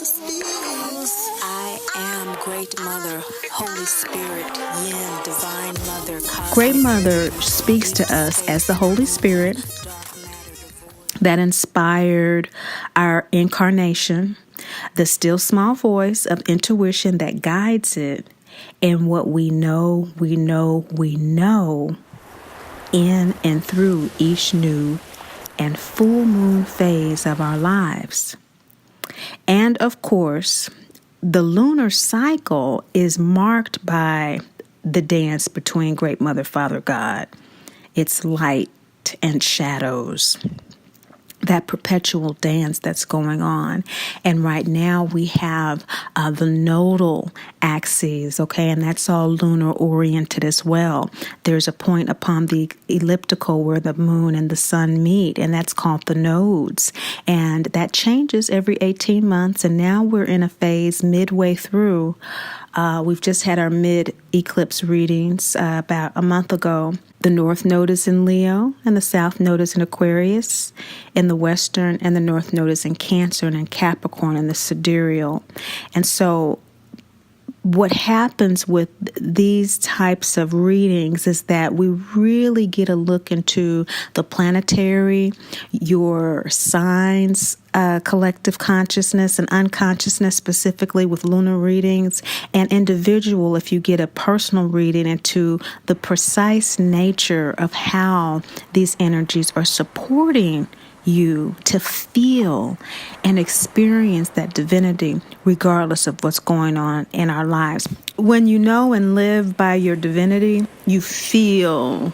I am Great Mother, Holy Spirit, Yin, Divine Mother, Cosmic. Great Mother speaks to us as the Holy Spirit that inspired our incarnation, the still small voice of intuition that guides it, and what we know in and through each new and full moon phase of our lives. And of course, the lunar cycle is marked by the dance between Great Mother, Father God. It's light and shadows, that perpetual dance that's going on. And right now we have the nodal axes, okay, and that's all lunar oriented as well. There's a point upon the elliptical where the moon and the sun meet, and that's called the nodes. And that changes every 18 months, and now we're in a phase midway through. We've just had our mid-eclipse readings about a month ago. The North Node is in Leo, and the South Node is in Aquarius, and the Western and the North Node is in Cancer and in Capricorn and the Sidereal. And so what happens with these types of readings is that we really get a look into the planetary, your signs, collective consciousness and unconsciousness, specifically with lunar readings, and individual if you get a personal reading into the precise nature of how these energies are supporting you to feel and experience that divinity regardless of what's going on in our lives. When you know and live by your divinity, you feel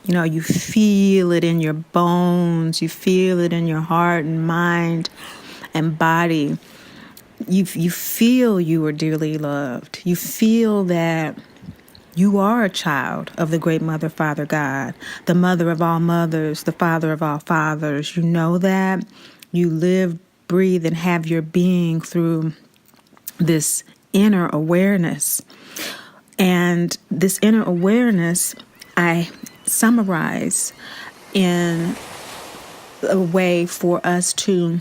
it in your bones, you feel it in your heart and mind and body. You feel you are dearly loved. You feel that you are a child of the Great Mother, Father God, the mother of all mothers, the father of all fathers. You know that. You live, breathe, and have your being through this inner awareness. And this inner awareness, I summarize in a way for us to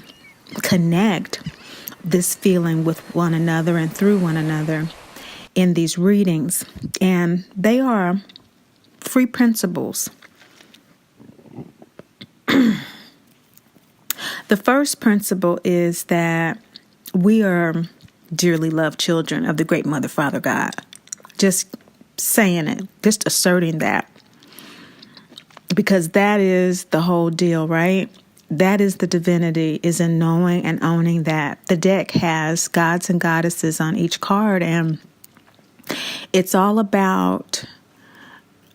connect this feeling with one another and through one another in these readings. And they are free principles. The first principle is that we are dearly loved children of the Great Mother, Father God. Just saying it, just asserting that. Because that is the whole deal, right? That is the divinity, is in knowing and owning that. The deck has gods and goddesses on each card, and it's all about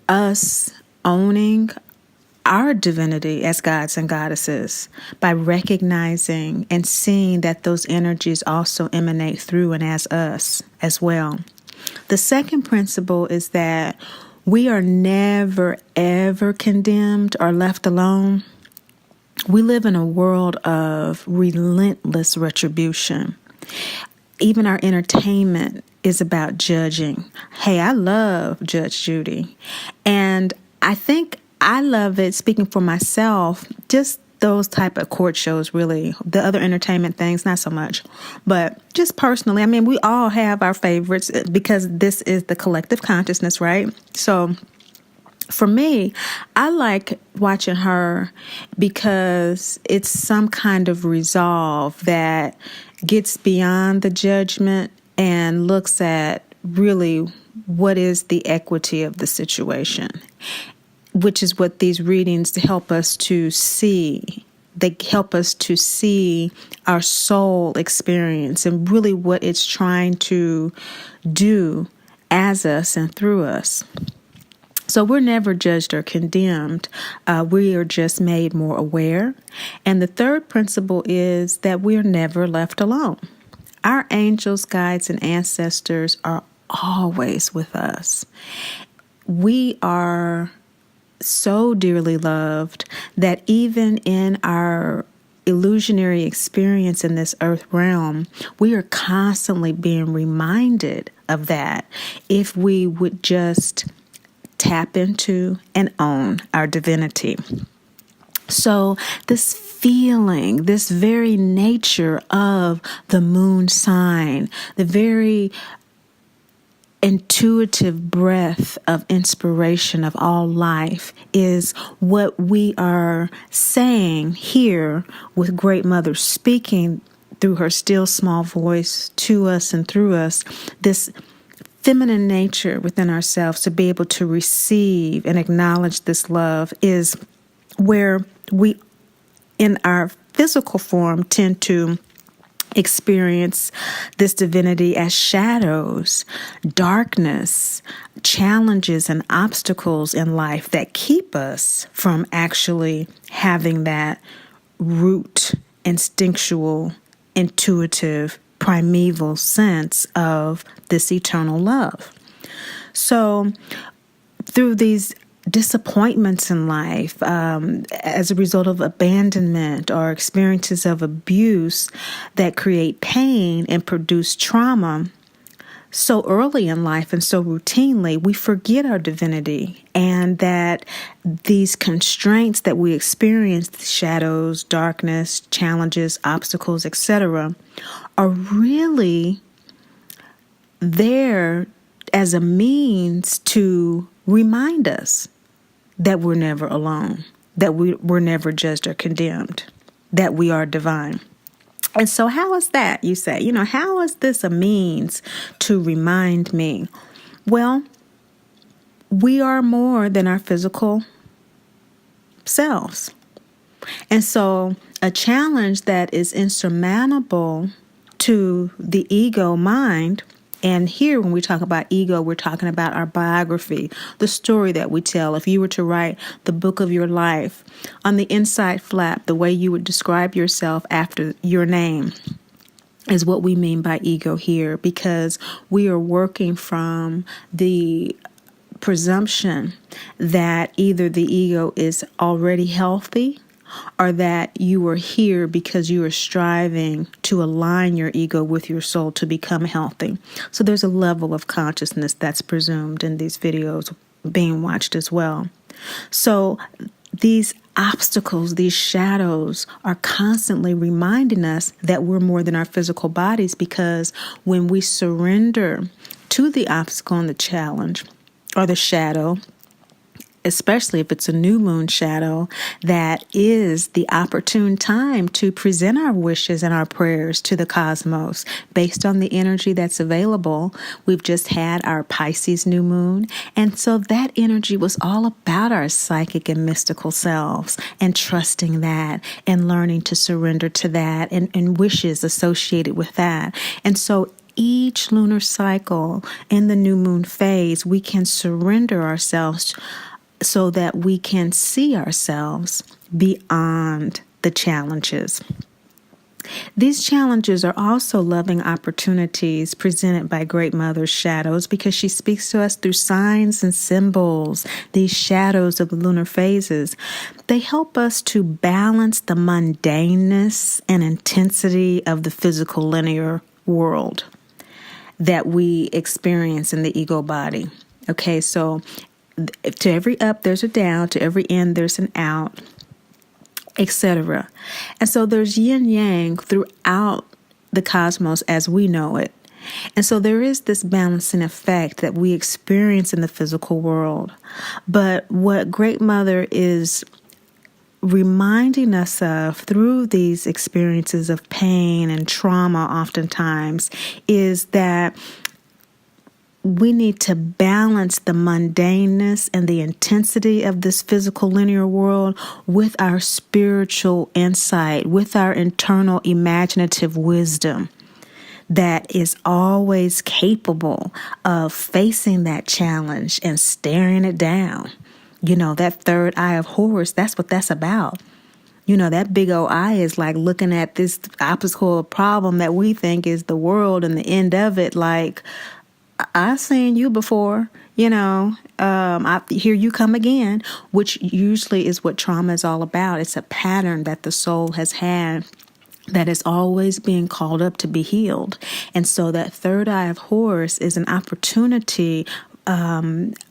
us owning our divinity as gods and goddesses by recognizing and seeing that those energies also emanate through and as us as well. The second principle is that we are never, ever condemned or left alone. We live in a world of relentless retribution. Even our entertainment is about judging. Hey, I love Judge Judy. And I think I love it, speaking for myself, just those type of court shows, really. The other entertainment things, not so much. But just personally, I mean, we all have our favorites because this is the collective consciousness, right? So for me, I like watching her because it's some kind of resolve that gets beyond the judgment and looks at really what is the equity of the situation, which is what these readings help us to see. They help us to see our soul experience and really what it's trying to do as us and through us. So we're never judged or condemned. We are just made more aware. And the third principle is that we're never left alone. Our angels, guides, and ancestors are always with us. We are so dearly loved that even in our illusionary experience in this earth realm, we are constantly being reminded of that if we would just tap into and own our divinity. So this feeling, this very nature of the moon sign, the very intuitive breath of inspiration of all life is what we are saying here with Great Mother speaking through her still small voice to us and through us, this feminine nature within ourselves to be able to receive and acknowledge this love is where we, in our physical form, tend to experience this divinity as shadows, darkness, challenges, and obstacles in life that keep us from actually having that root, instinctual, intuitive, primeval sense of this eternal love. So through these disappointments in life, as a result of abandonment or experiences of abuse that create pain and produce trauma so early in life and so routinely, we forget our divinity, and that these constraints that we experience, shadows, darkness, challenges, obstacles, etc., are really there as a means to remind us that we're never alone, that we're never judged or condemned, that we are divine. And so how is that, you say? How is this a means to remind me? Well, we are more than our physical selves. And so a challenge that is insurmountable to the ego mind. And here, when we talk about ego, we're talking about our biography, the story that we tell. If you were to write the book of your life, on the inside flap, the way you would describe yourself after your name is what we mean by ego here, because we are working from the presumption that either the ego is already healthy, or that you are here because you are striving to align your ego with your soul to become healthy. So there's a level of consciousness that's presumed in these videos being watched as well. So these obstacles, these shadows are constantly reminding us that we're more than our physical bodies, because when we surrender to the obstacle and the challenge or the shadow, especially if it's a new moon shadow, that is the opportune time to present our wishes and our prayers to the cosmos based on the energy that's available. We've just had our Pisces new moon, and so that energy was all about our psychic and mystical selves and trusting that and learning to surrender to that and wishes associated with that. And so each lunar cycle in the new moon phase, we can surrender ourselves so that we can see ourselves beyond the challenges. These challenges are also loving opportunities presented by Great Mother's shadows, because she speaks to us through signs and symbols. These shadows of the lunar phases, they help us to balance the mundaneness and intensity of the physical linear world that we experience in the ego body. Okay, so to every up, there's a down. To every in, there's an out, etc. And so there's yin-yang throughout the cosmos as we know it. And so there is this balancing effect that we experience in the physical world. But what Great Mother is reminding us of through these experiences of pain and trauma oftentimes is that we need to balance the mundaneness and the intensity of this physical linear world with our spiritual insight, with our internal imaginative wisdom that is always capable of facing that challenge and staring it down. That third eye of Horus, that's what that's about. That big old eye is like looking at this obstacle problem that we think is the world, and the end of it like, I've seen you before, I hear you come again, which usually is what trauma is all about. It's a pattern that the soul has had that is always being called up to be healed. And so that third eye of Horus is an opportunity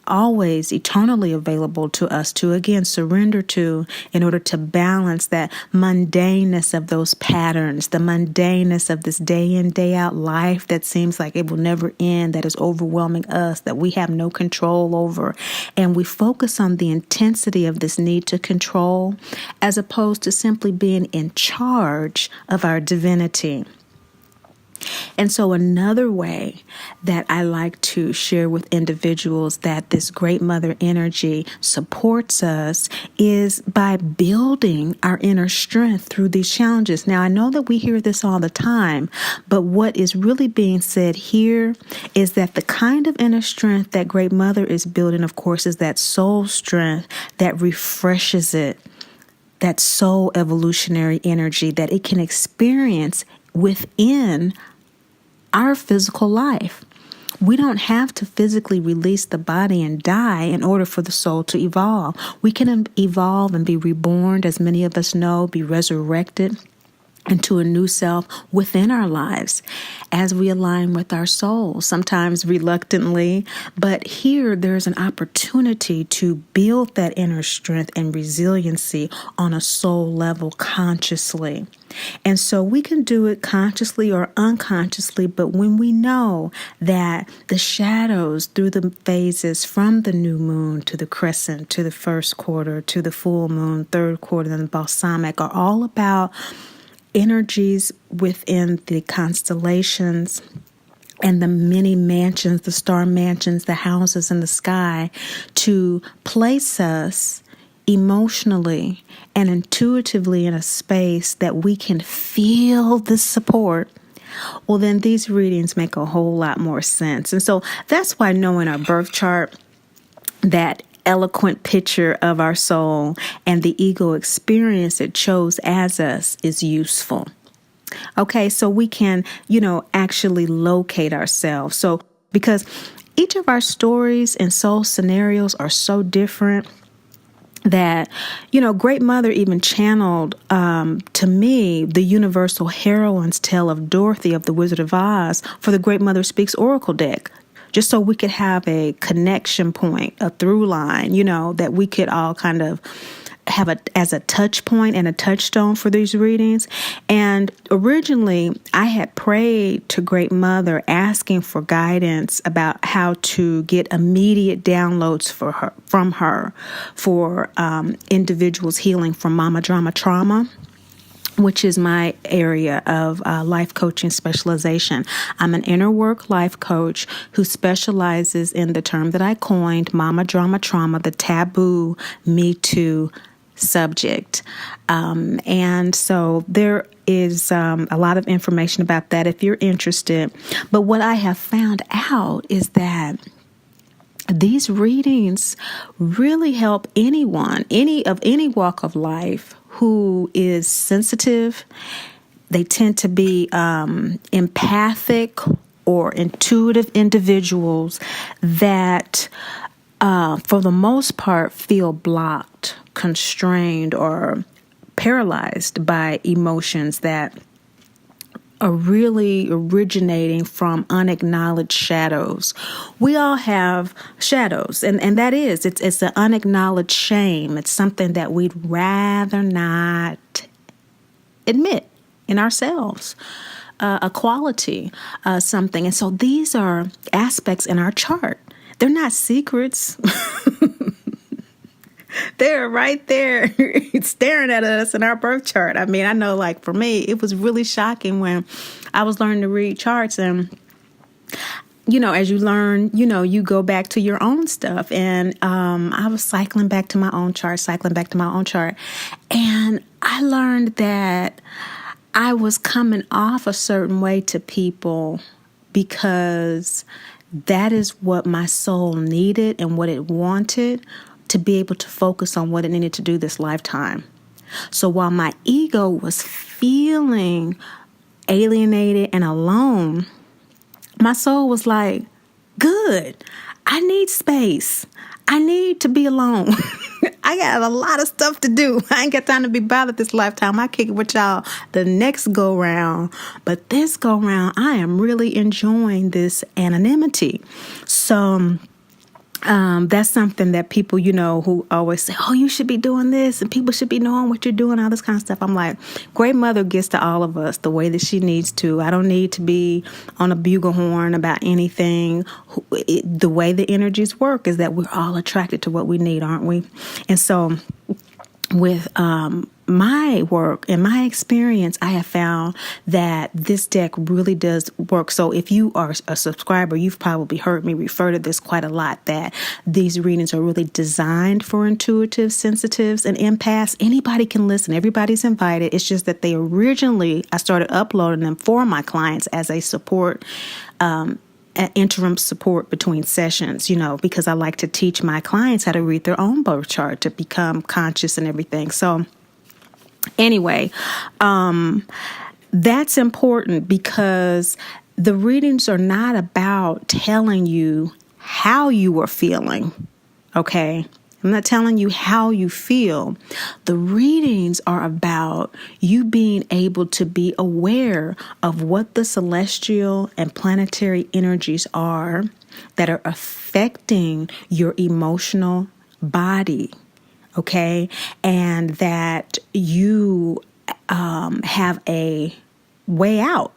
always eternally available to us to, again, surrender to in order to balance that mundaneness of those patterns, the mundaneness of this day in, day out life that seems like it will never end, that is overwhelming us, that we have no control over. And we focus on the intensity of this need to control as opposed to simply being in charge of our divinity. And so another way that I like to share with individuals that this great mother energy supports us is by building our inner strength through these challenges. Now, I know that we hear this all the time, but what is really being said here is that the kind of inner strength that great mother is building, of course, is that soul strength that refreshes it, that soul evolutionary energy that it can experience within our physical life. We don't have to physically release the body and die in order for the soul to evolve. We can evolve and be reborn, as many of us know, be resurrected into a new self within our lives as we align with our soul, sometimes reluctantly. But here there's an opportunity to build that inner strength and resiliency on a soul level consciously. And so we can do it consciously or unconsciously, but when we know that the shadows through the phases from the new moon to the crescent, to the first quarter, to the full moon, third quarter, and the balsamic are all about energies within the constellations and the many mansions, the star mansions, the houses in the sky, to place us emotionally and intuitively in a space that we can feel the support, well, then these readings make a whole lot more sense. And so that's why knowing our birth chart, that eloquent picture of our soul and the ego experience it chose as us, is useful. Okay, so we can, actually locate ourselves. So because each of our stories and soul scenarios are so different that, Great Mother even channeled to me the universal heroine's tale of Dorothy of the Wizard of Oz for the Great Mother Speaks Oracle deck, just so we could have a connection point, a through line, that we could all kind of have as a touch point and a touchstone for these readings. And originally I had prayed to Great Mother asking for guidance about how to get immediate downloads from her for individuals healing from mama drama trauma, which is my area of life coaching specialization. I'm an inner work life coach who specializes in the term that I coined, mama drama trauma, the taboo Me Too subject. And so there is a lot of information about that if you're interested. But what I have found out is that these readings really help anyone, any walk of life who is sensitive. They tend to be empathic or intuitive individuals that, for the most part, feel blocked, constrained, or paralyzed by emotions that are really originating from unacknowledged shadows. We all have shadows, and that is, it's an unacknowledged shame. It's something that we'd rather not admit in ourselves, a quality, something. And so these are aspects in our chart. They're not secrets. They're right there staring at us in our birth chart. I mean, I know, like, for me, it was really shocking when I was learning to read charts. And, as you learn, you go back to your own stuff. And I was cycling back to my own chart. And I learned that I was coming off a certain way to people because that is what my soul needed and what it wanted to be able to focus on what it needed to do this lifetime. So while my ego was feeling alienated and alone, my soul was like, good, I need space. I need to be alone. I got a lot of stuff to do. I ain't got time to be bothered this lifetime. I kick it with y'all the next go round. But this go round, I am really enjoying this anonymity. So That's something that people, who always say, oh, you should be doing this and people should be knowing what you're doing, all this kind of stuff. I'm like, Great Mother gets to all of us the way that she needs to. I don't need to be on a buglehorn about anything. The way the energies work is that we're all attracted to what we need, aren't we? And so with my work and my experience, I have found that this deck really does work. So if you are a subscriber, you've probably heard me refer to this quite a lot, that these readings are really designed for intuitives, sensitives, and empaths. Anybody can listen. Everybody's invited. It's just that I started uploading them for my clients as a support, interim support between sessions, because I like to teach my clients how to read their own birth chart to become conscious and everything. So anyway, that's important because the readings are not about telling you how you are feeling, okay? I'm not telling you how you feel. The readings are about you being able to be aware of what the celestial and planetary energies are that are affecting your emotional body, okay? And that you have a way out.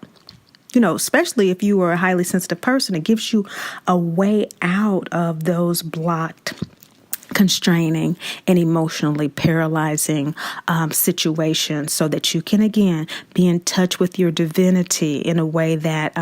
Especially if you are a highly sensitive person, it gives you a way out of those blocked, constraining, and emotionally paralyzing situations, so that you can again be in touch with your divinity in a way that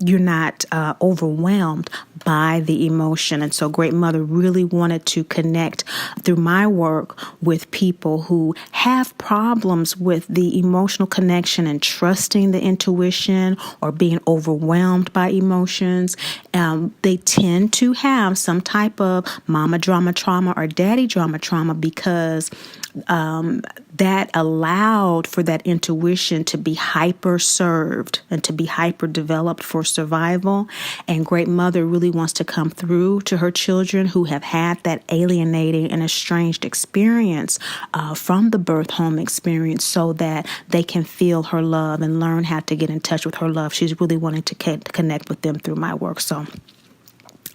you're not overwhelmed by the emotion. And so Great Mother really wanted to connect through my work with people who have problems with the emotional connection and trusting the intuition or being overwhelmed by emotions. They tend to have some type of mama drama trauma or daddy drama trauma because that allowed for that intuition to be hyper served and to be hyper developed for survival. And Great Mother really wants to come through to her children who have had that alienating and estranged experience from the birth home experience, so that they can feel her love and learn how to get in touch with her love. She's really wanting to connect with them through my work. So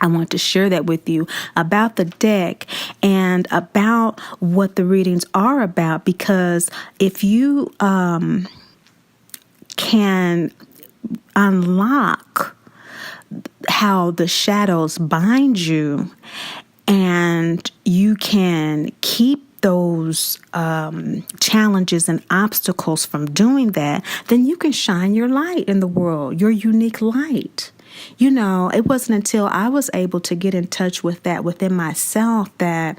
I want to share that with you about the deck and about what the readings are about, because if you can unlock how the shadows bind you, and you can keep those challenges and obstacles from doing that, then you can shine your light in the world, your unique light. It wasn't until I was able to get in touch with that within myself, that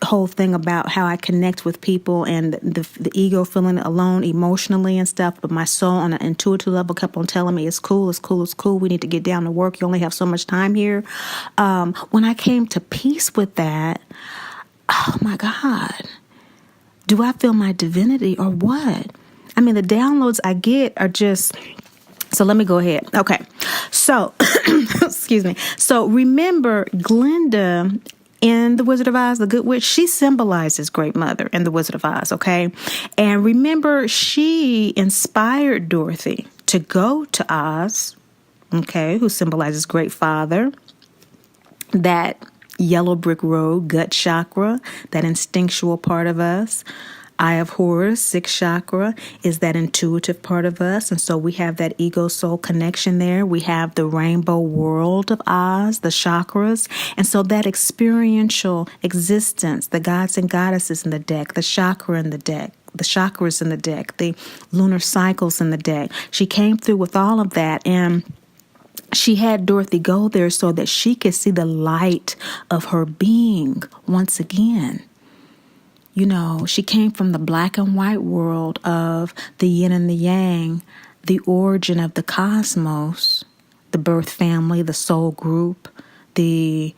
whole thing about how I connect with people and the ego feeling alone emotionally and stuff, but my soul on an intuitive level kept on telling me it's cool, it's cool, it's cool. We need to get down to work. You only have so much time here. When I came to peace with that, oh my God, do I feel my divinity or what? I mean, the downloads I get are just... So let me go ahead. Okay. So, excuse me. So remember, Glinda in The Wizard of Oz, the Good Witch, she symbolizes Great Mother in The Wizard of Oz, okay? And remember, she inspired Dorothy to go to Oz, okay, who symbolizes Great Father, that yellow brick road, gut chakra, that instinctual part of us. Eye of Horus, sixth chakra, is that intuitive part of us. And so we have that ego-soul connection there. We have the rainbow world of Oz, the chakras. And so that experiential existence, the gods and goddesses in the deck, the chakra in the deck, the chakras in the deck, the lunar cycles in the deck. She came through with all of that, and she had Dorothy go there so that she could see the light of her being once again. She came from the black and white world of the yin and the yang, the origin of the cosmos, the birth family, the soul group, the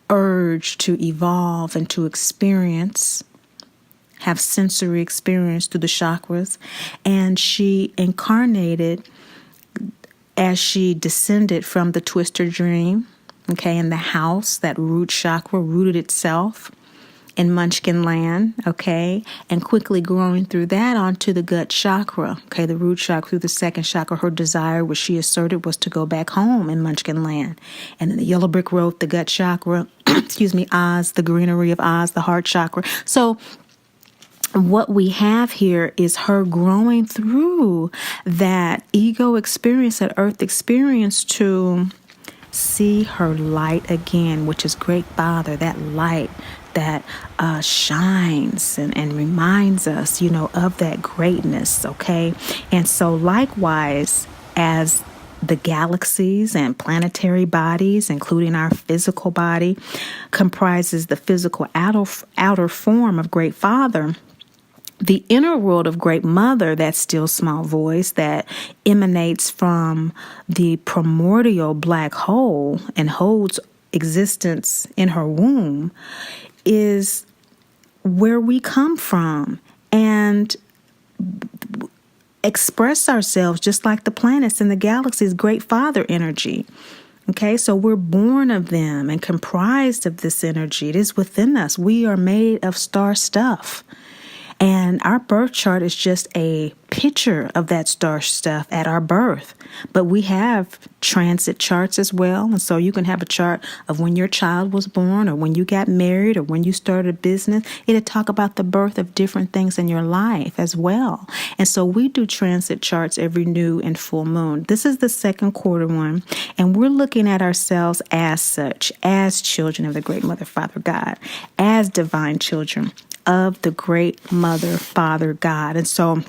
urge to evolve and to experience, have sensory experience through the chakras. And she incarnated as she descended from the twister dream, okay, in the house, that root chakra rooted itself in Munchkin land, okay, and quickly growing through that onto the gut chakra, okay, the root chakra through the second chakra. Her desire, which she asserted, was to go back home in Munchkin land. And in the yellow brick road, the gut chakra, excuse me, Oz, the greenery of Oz, the heart chakra. So what we have here is her growing through that ego experience, that earth experience, to see her light again, which is Great Father, that light that shines and reminds us, of that greatness, okay? And so likewise, as the galaxies and planetary bodies, including our physical body, comprises the physical outer form of Great Father, the inner world of Great Mother, that still small voice that emanates from the primordial black hole and holds existence in her womb, is where we come from and express ourselves just like the planets and the galaxies, Great Father energy. Okay, so we're born of them and comprised of this energy. It is within us. We are made of star stuff. And our birth chart is just a picture of that star stuff at our birth. But we have transit charts as well. And so you can have a chart of when your child was born or when you got married or when you started a business. It'll talk about the birth of different things in your life as well. And so we do transit charts every new and full moon. This is the second quarter one. And we're looking at ourselves as such, as children of the Great Mother, Father, God, as divine children of the Great Mother, Father, God. And so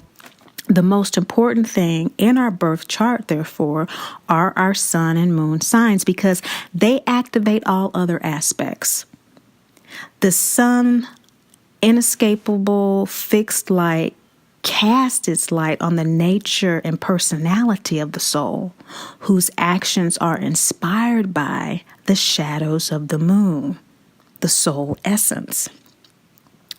the most important thing in our birth chart, therefore, are our sun and moon signs, because they activate all other aspects. The sun, inescapable, fixed light, casts its light on the nature and personality of the soul, whose actions are inspired by the shadows of the moon, the soul essence.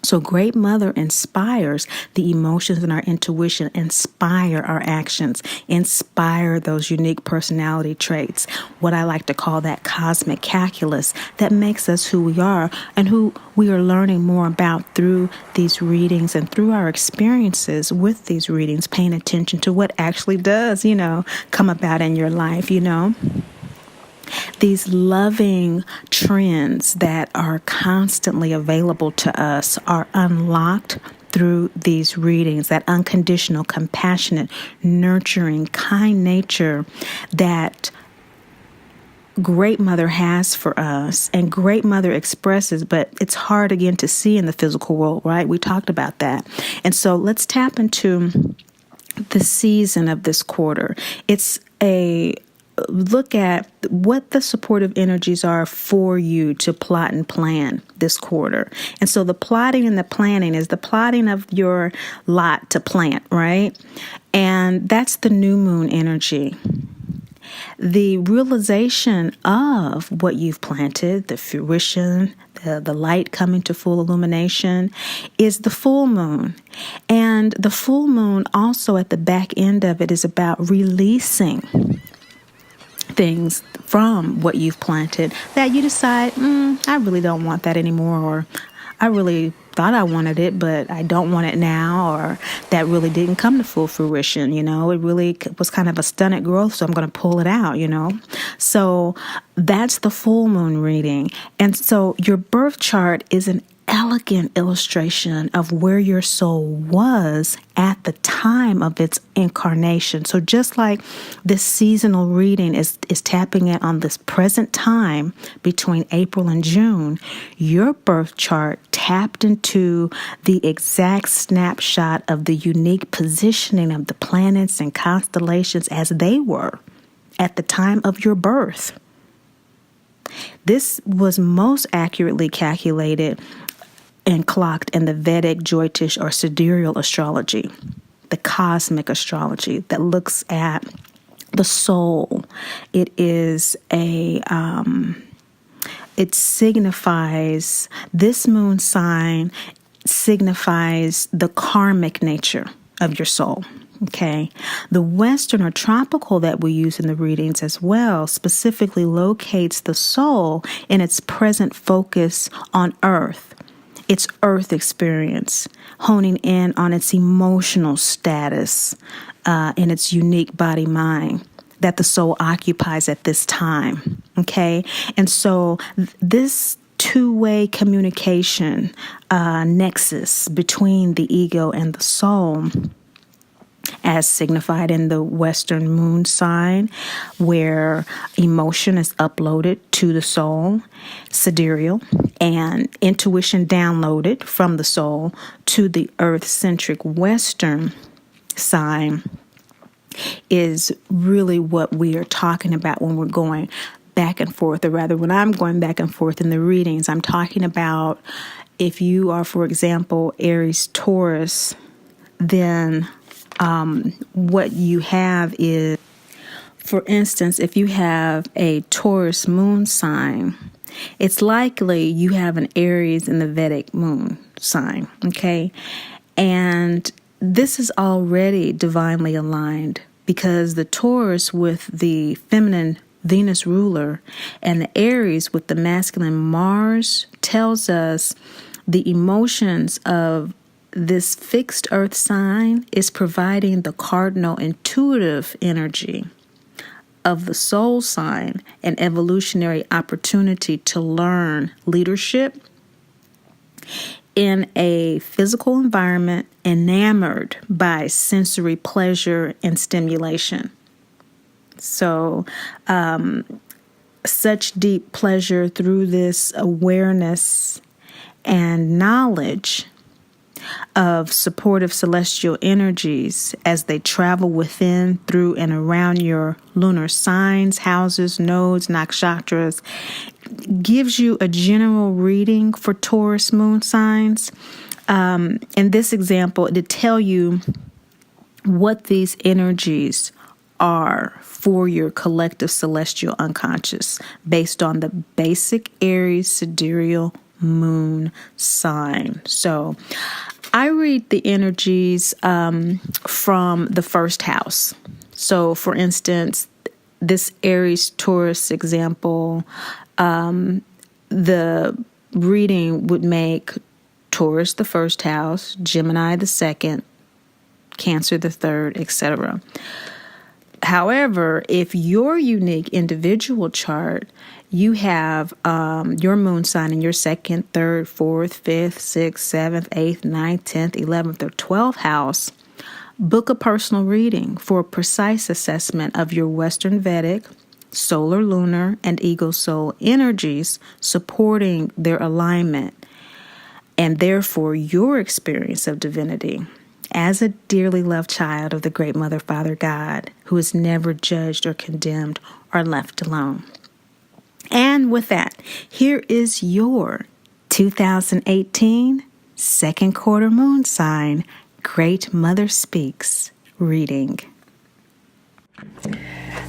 So Great Mother inspires the emotions and our intuition, inspire our actions, inspire those unique personality traits, what I like to call that cosmic calculus that makes us who we are and who we are learning more about through these readings and through our experiences with these readings, paying attention to what actually does, come about in your life, These loving trends that are constantly available to us are unlocked through these readings, that unconditional, compassionate, nurturing, kind nature that Great Mother has for us and Great Mother expresses, but it's hard again to see in the physical world, right? We talked about that. And so let's tap into the season of this quarter. It's a look at what the supportive energies are for you to plot and plan this quarter. And so the plotting and the planning is the plotting of your lot to plant, right? And that's the new moon energy. The realization of what you've planted, the fruition, the light coming to full illumination, is the full moon. And the full moon also at the back end of it is about releasing things from what you've planted that you decide, I really don't want that anymore, or I really thought I wanted it, but I don't want it now, or that really didn't come to full fruition, it really was kind of a stunted growth, so I'm going to pull it out, So that's the full moon reading. And so your birth chart is an elegant illustration of where your soul was at the time of its incarnation. So just like this seasonal reading is tapping in on this present time between April and June, your birth chart tapped into the exact snapshot of the unique positioning of the planets and constellations as they were at the time of your birth. This was most accurately calculated and clocked in the VEDIC, Jyotish, or Sidereal astrology, the cosmic astrology that looks at the soul. It is it signifies, this moon sign signifies the karmic nature of your soul. Okay. The Western or tropical that we use in the readings as well specifically locates the soul in its present focus on Earth. its earth experience, honing in on its emotional status and its unique body mind that the soul occupies at this time. Okay? And so this two-way communication nexus between the ego and the soul, as signified in the Western moon sign, where emotion is uploaded to the soul, sidereal, and intuition downloaded from the soul to the earth-centric Western sign, is really what we are talking about when we're going back and forth, or rather when I'm going back and forth in the readings. I'm talking about if you are, for example, Aries Taurus, then what you have is, for instance, if you have a Taurus moon sign, it's likely you have an Aries in the Vedic moon sign, okay? And this is already divinely aligned because the Taurus with the feminine Venus ruler and the Aries with the masculine Mars tells us the emotions of this fixed earth sign is providing the cardinal intuitive energy of the soul sign, an evolutionary opportunity to learn leadership in a physical environment enamored by sensory pleasure and stimulation. So, such deep pleasure through this awareness and knowledge of supportive celestial energies as they travel within, through, and around your lunar signs, houses, nodes, nakshatras, gives you a general reading for Taurus moon signs. In this example, to tell you what these energies are for your collective celestial unconscious based on the basic Aries sidereal moon sign. So I read the energies from the first house. So, for instance, this Aries Taurus example, the reading would make Taurus the first house, Gemini the second, Cancer the third, etc. However, if your unique individual chart, you have your moon sign in your second, third, fourth, fifth, sixth, seventh, eighth, ninth, 10th, 11th, or 12th house, book a personal reading for a precise assessment of your Western Vedic, solar, lunar, and ego soul energies supporting their alignment, and therefore your experience of divinity as a dearly loved child of the great Mother, Father, God, who is never judged or condemned or left alone. And with that, here is your 2018 second quarter moon sign, Great Mother Speaks reading.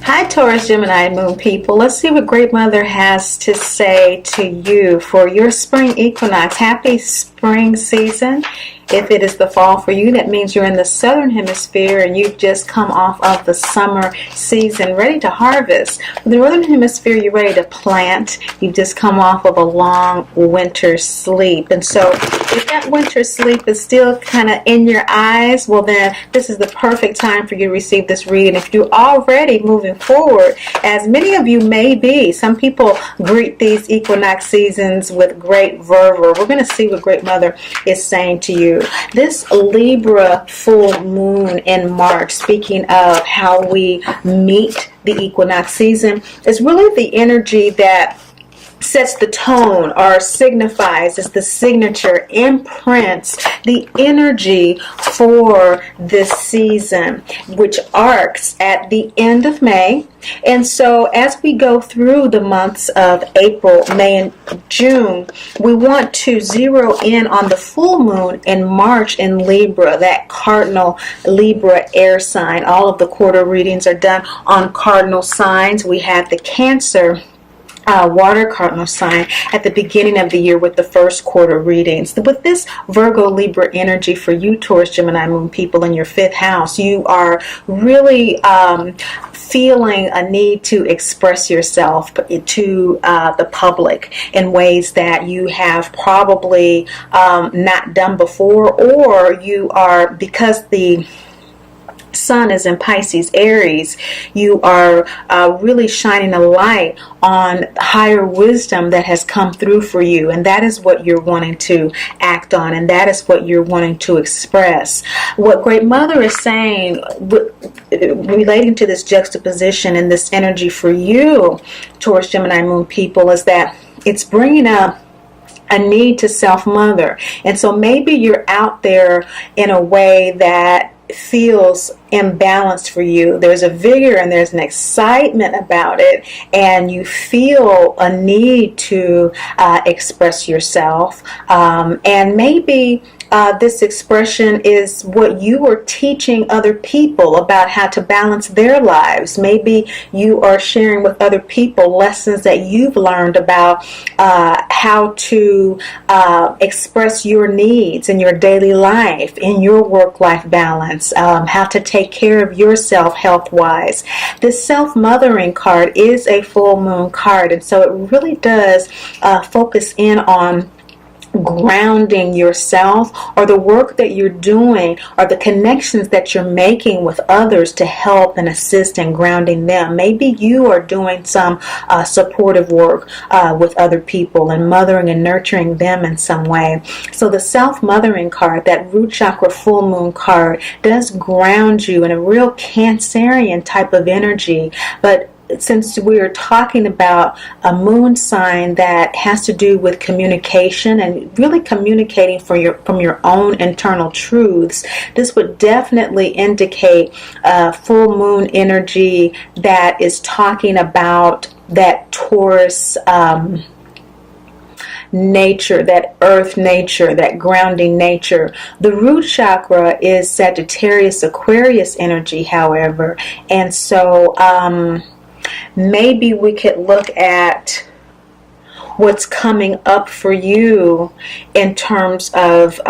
Hi, Taurus, Gemini, Moon people. Let's see what Great Mother has to say to you for your spring equinox. Happy spring season. If it is the fall for you, that means you're in the southern hemisphere and you've just come off of the summer season, ready to harvest. For the northern hemisphere, you're ready to plant. You've just come off of a long winter sleep. And so if that winter sleep is still kind of in your eyes, well then this is the perfect time for you to receive this reading. If you're already moving forward, as many of you may be, some people greet these equinox seasons with great fervor. We're going to see what Great Mother is saying to you. This Libra full moon in March, speaking of how we meet the equinox season, is really the energy that sets the tone or signifies, as the signature, imprints the energy for this season, which arcs at the end of May. And so as we go through the months of April, May, and June, we want to zero in on the full moon in March in Libra, that cardinal Libra air sign. All of the quarter readings are done on cardinal signs. We have the Cancer water cardinal sign at the beginning of the year with the first quarter readings. With this Virgo Libra energy for you, Taurus, Gemini, Moon people in your 5th house, you are really feeling a need to express yourself to the public in ways that you have probably not done before, or you are, because the Sun is in Pisces, Aries, you are really shining a light on higher wisdom that has come through for you, and that is what you're wanting to act on, and that is what you're wanting to express. What Great Mother is saying relating to this juxtaposition and this energy for you, Taurus, Gemini, Moon people, is that it's bringing up a need to self-mother. And so maybe you're out there in a way that feels imbalanced for you. There's a vigor and there's an excitement about it, and you feel a need to express yourself, and maybe this expression is what you are teaching other people about how to balance their lives. Maybe you are sharing with other people lessons that you've learned about how to express your needs in your daily life, in your work-life balance, how to take care of yourself health-wise. This self-mothering card is a full moon card, and so it really does focus in on grounding yourself, or the work that you're doing, or the connections that you're making with others to help and assist in grounding them. Maybe you are doing some supportive work with other people and mothering and nurturing them in some way. So the self-mothering card, that root chakra full moon card, does ground you in a real Cancerian type of energy. But since we're talking about a moon sign that has to do with communication and really communicating from your own internal truths, this would definitely indicate full moon energy that is talking about that Taurus nature, that earth nature, that grounding nature. The root chakra is Sagittarius Aquarius energy, however, and so maybe we could look at what's coming up for you in terms of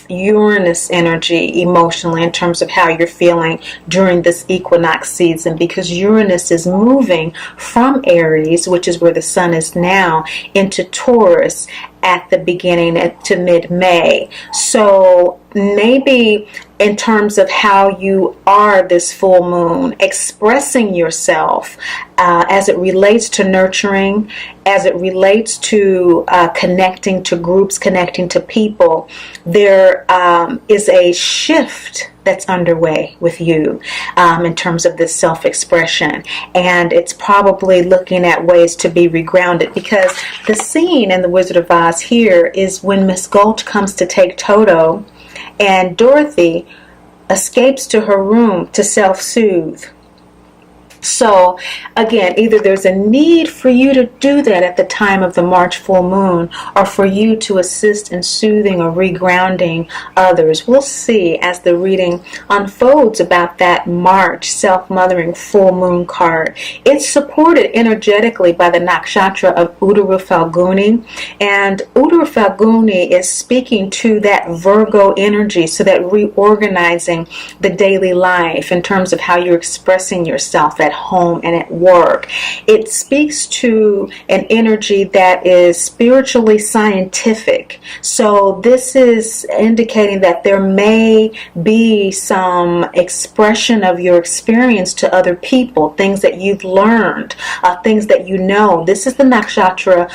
Uranus energy emotionally, in terms of how you're feeling during this equinox season, because Uranus is moving from Aries, which is where the sun is now, into Taurus at the beginning to mid-May. So maybe in terms of how you are this full moon, expressing yourself as it relates to nurturing, as it relates to connecting to groups, connecting to people, there is a shift that's underway with you in terms of this self-expression, and it's probably looking at ways to be regrounded, because the scene in The Wizard of Oz here is when Miss Gulch comes to take Toto, and Dorothy escapes to her room to self-soothe. So again, either there's a need for you to do that at the time of the March full moon, or for you to assist in soothing or regrounding others. We'll see as the reading unfolds about that March self-mothering full moon card. It's supported energetically by the nakshatra of Uttara Falguni, and Uttara Falguni is speaking to that Virgo energy, so that reorganizing the daily life in terms of how you're expressing yourself at home and at work. It speaks to an energy that is spiritually scientific. So this is indicating that there may be some expression of your experience to other people, things that you've learned, things that you know. This is the nakshatra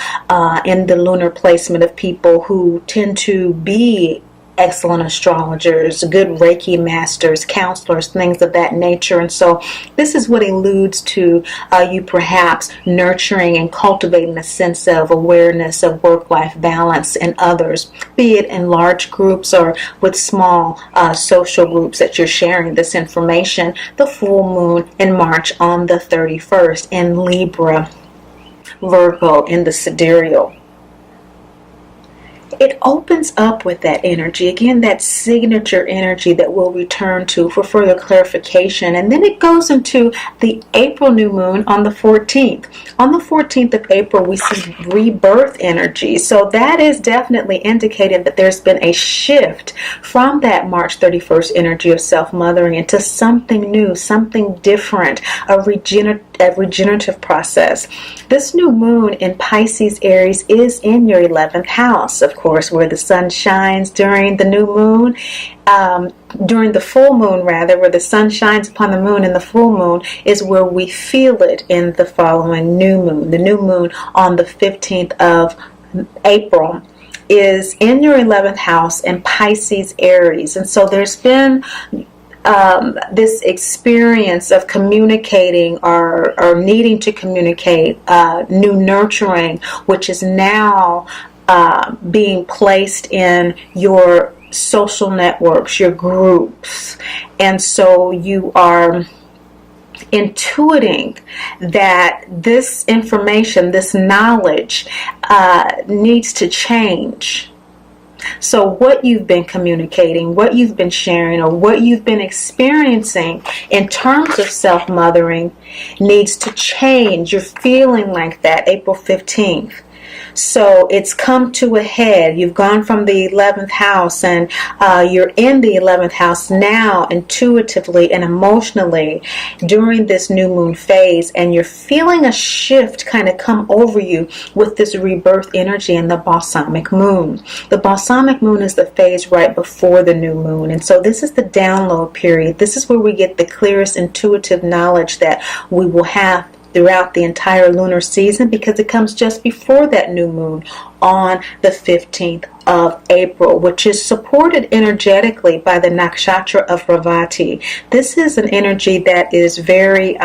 in the lunar placement of people who tend to be excellent astrologers, good Reiki masters, counselors, things of that nature. And so this is what alludes to you perhaps nurturing and cultivating a sense of awareness of work-life balance in others, be it in large groups or with small social groups that you're sharing this information. The full moon in March on the 31st in Libra, Virgo in the Sidereal. it opens up with that energy. Again, that signature energy that we'll return to for further clarification. And then it goes into the April new moon on the 14th. On the 14th of April, we see rebirth energy. So that is definitely indicating that there's been a shift from that March 31st energy of self-mothering into something new, something different, a regenerative process. This new moon in Pisces Aries is in your 11th house, of course, where the sun shines during the new moon, during the full moon rather, where the sun shines upon the moon, and the full moon is where we feel it in the following new moon. The new moon on the 15th of April is in your 11th house in Pisces Aries. And so there's been this experience of communicating or needing to communicate new nurturing, which is now being placed in your social networks, your groups. And so you are intuiting that this information, this knowledge needs to change. So what you've been communicating, what you've been sharing, or what you've been experiencing in terms of self-mothering needs to change. You're feeling like that April 15th. So it's come to a head. You've gone from the 11th house and you're in the 11th house now intuitively and emotionally during this new moon phase, and you're feeling a shift kind of come over you with this rebirth energy in the balsamic moon. The balsamic moon is the phase right before the new moon, and so this is the download period. This is where we get the clearest intuitive knowledge that we will have throughout the entire lunar season, because it comes just before that new moon on the 15th of April, which is supported energetically by the nakshatra of Ravati. This is an energy that is very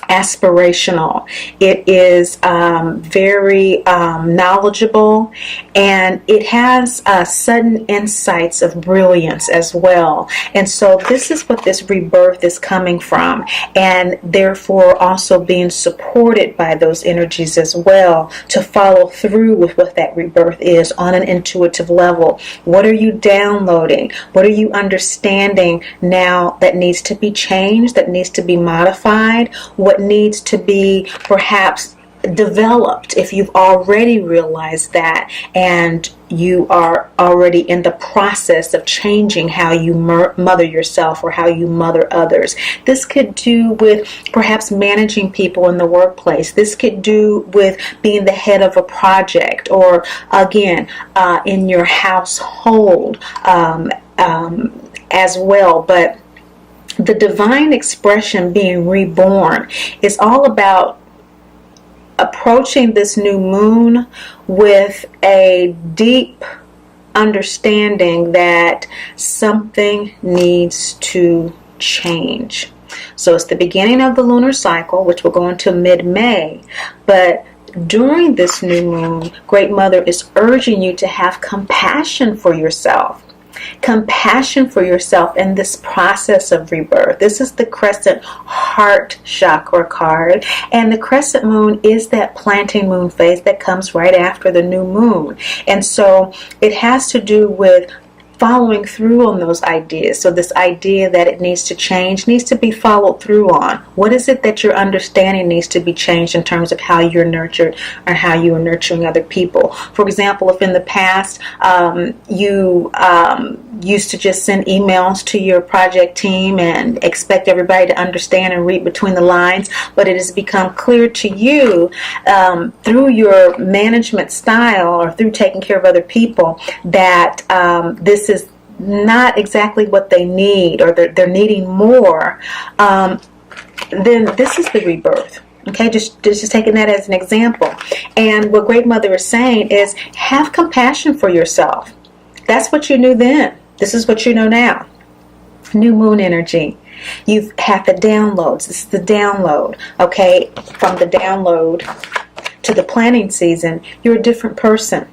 aspirational. It is very knowledgeable, and it has sudden insights of brilliance as well. And so this is what this rebirth is coming from, and therefore also being supported by those energies as well to follow through with what that rebirth is on an intuitive level. What are you downloading? What are you understanding now that needs to be changed, that needs to be modified? What needs to be perhaps developed if you've already realized that and you are already in the process of changing how you mother yourself or how you mother others. This could do with perhaps managing people in the workplace. This could do with being the head of a project, or again in your household as well. But the divine expression being reborn is all about approaching this new moon with a deep understanding that something needs to change. So it's the beginning of the lunar cycle, which will go into mid-May, but during this new moon, Great Mother is urging you to have compassion for yourself. Compassion for yourself in this process of rebirth. This is the crescent heart chakra card, and the crescent moon is that planting moon phase that comes right after the new moon. And so it has to do with following through on those ideas. So this idea that it needs to change needs to be followed through on. What is it that your understanding needs to be changed in terms of how you're nurtured or how you are nurturing other people? For example, if in the past you used to just send emails to your project team and expect everybody to understand and read between the lines, but it has become clear to you through your management style or through taking care of other people that this is not exactly what they need, or they're needing more, then this is the rebirth. Okay, just taking that as an example. And what Great Mother is saying is have compassion for yourself. That's what you knew then. This is what you know now. New moon energy. You've had the downloads. This is the download. Okay, from the download to the planning season, you're a different person.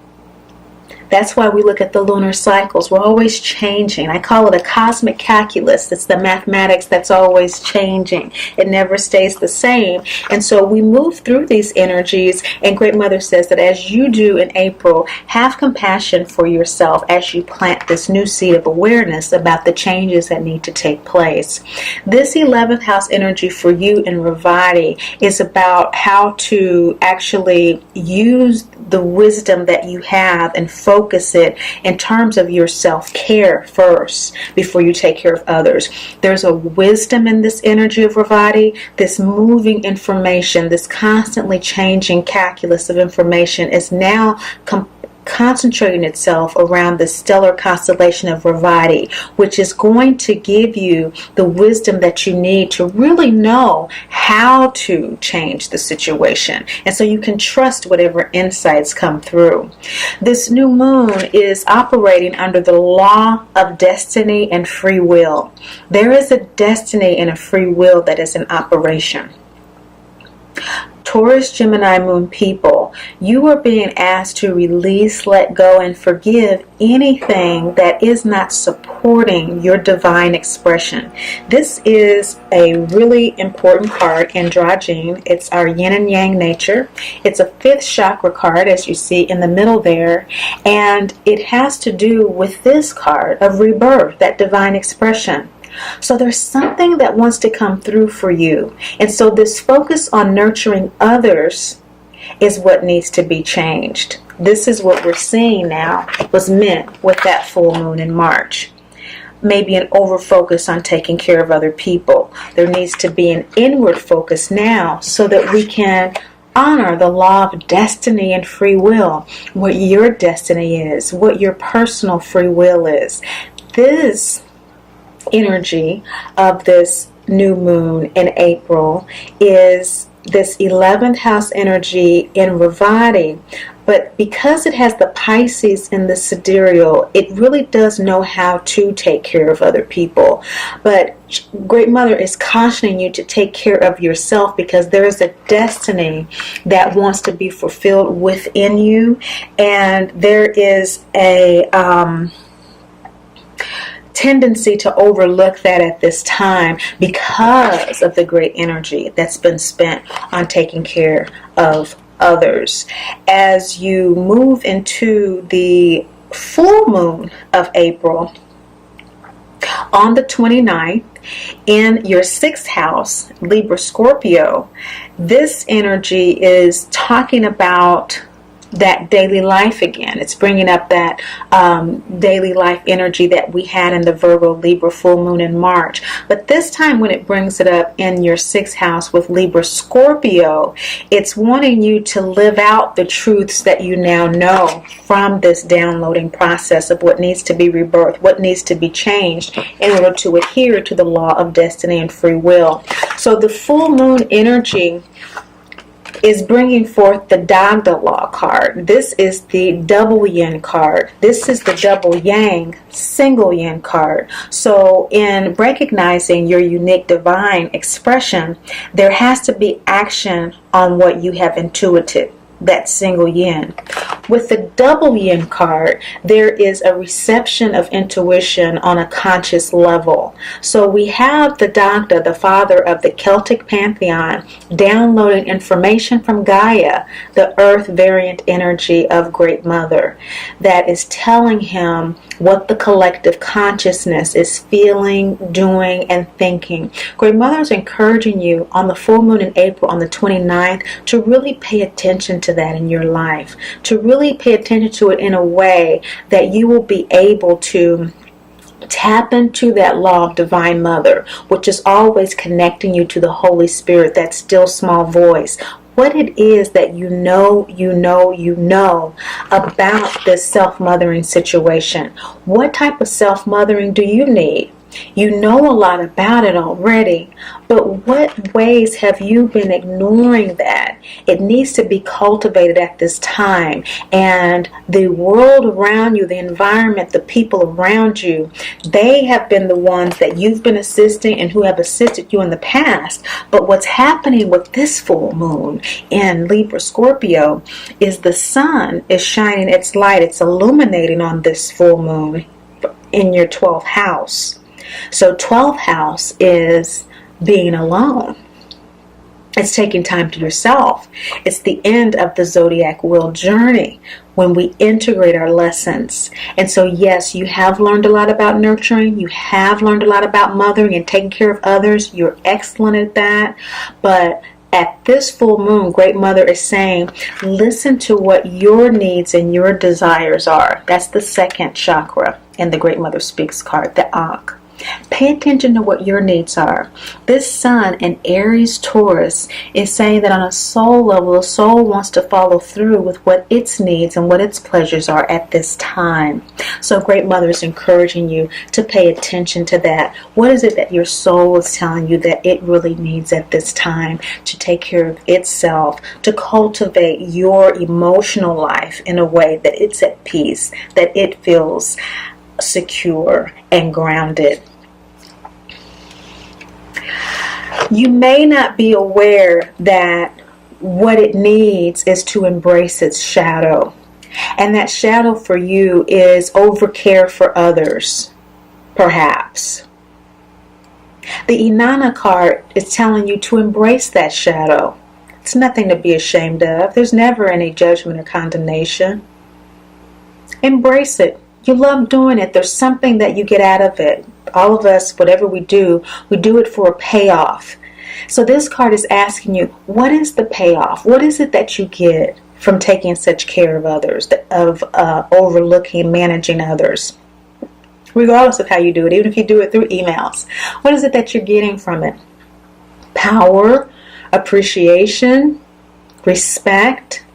That's why we look at the lunar cycles. We're always changing. I call it a cosmic calculus. It's the mathematics that's always changing. It never stays the same. And so we move through these energies, and Great Mother says that as you do in April, have compassion for yourself as you plant this new seed of awareness about the changes that need to take place. This 11th house energy for you in Ravati is about how to actually use the wisdom that you have and focus it in terms of your self-care first before you take care of others. There's a wisdom in this energy of Ravati. This moving information, this constantly changing calculus of information is now concentrating itself around the stellar constellation of Ravati, which is going to give you the wisdom that you need to really know how to change the situation. And so you can trust whatever insights come through. This new moon is operating under the law of destiny and free will. There is a destiny and a free will that is in operation. Taurus, Gemini, Moon people, you are being asked to release, let go, and forgive anything that is not supporting your divine expression. This is a really important card, androgyne. It's our yin and yang nature. It's a 5th chakra card, as you see in the middle there, and it has to do with this card of rebirth, that divine expression. So there's something that wants to come through for you. And so this focus on nurturing others is what needs to be changed. This is what we're seeing now was meant with that full moon in March. Maybe an over focus on taking care of other people. There needs to be an inward focus now so that we can honor the law of destiny and free will, what your destiny is, what your personal free will is. This energy of this new moon in April is this 11th house energy in Ravati, but because it has the Pisces in the Sidereal, it really does know how to take care of other people. But Great Mother is cautioning you to take care of yourself because there is a destiny that wants to be fulfilled within you, and there is a tendency to overlook that at this time because of the great energy that's been spent on taking care of others. As you move into the full moon of April on the 29th in your 6th house, Libra Scorpio, this energy is talking about that daily life again. It's bringing up that daily life energy that we had in the Virgo Libra full moon in March. But this time when it brings it up in your 6th house with Libra Scorpio, it's wanting you to live out the truths that you now know from this downloading process of what needs to be rebirthed, what needs to be changed in order to adhere to the law of destiny and free will. So the full moon energy is bringing forth the Dagda Law card. This is the double yin card. This is the double yang single yin card. So in recognizing your unique divine expression, there has to be action on what you have intuited, that single yin. With the double yin card, there is a reception of intuition on a conscious level. So we have the Dagda, the father of the Celtic pantheon, downloading information from Gaia, the earth variant energy of Great Mother, that is telling him what the collective consciousness is feeling, doing, and thinking. Great Mother is encouraging you on the full moon in April on the 29th to really pay attention to that in your life, to really pay attention to it in a way that you will be able to tap into that law of Divine Mother, which is always connecting you to the Holy Spirit, that still small voice. What it is that you know about this self-mothering situation. What type of self-mothering do you need? You know a lot about it already, but what ways have you been ignoring that? It needs to be cultivated at this time. And the world around you, the environment, the people around you, they have been the ones that you've been assisting and who have assisted you in the past. But what's happening with this full moon in Libra Scorpio is the sun is shining its light. It's illuminating on this full moon in your 12th house. So 12th house is being alone. It's taking time to yourself. It's the end of the zodiac wheel journey when we integrate our lessons. And so yes, you have learned a lot about nurturing. You have learned a lot about mothering and taking care of others. You're excellent at that. But at this full moon, Great Mother is saying, listen to what your needs and your desires are. That's the second chakra in the Great Mother Speaks card, the Ankh. Pay attention to what your needs are. This sun in Aries Taurus is saying that on a soul level, the soul wants to follow through with what its needs and what its pleasures are at this time. So Great Mother is encouraging you to pay attention to that. What is it that your soul is telling you that it really needs at this time to take care of itself, to cultivate your emotional life in a way that it's at peace, that it feels secure and grounded. You may not be aware that what it needs is to embrace its shadow. And that shadow for you is overcare for others, perhaps. The Inanna card is telling you to embrace that shadow. It's nothing to be ashamed of. There's never any judgment or condemnation. Embrace it. You love doing it. There's something that you get out of it. All of us, whatever we do it for a payoff. So this card is asking you, what is the payoff? What is it that you get from taking such care of others, of overlooking and managing others? Regardless of how you do it, even if you do it through emails. What is it that you're getting from it? Power, appreciation, respect.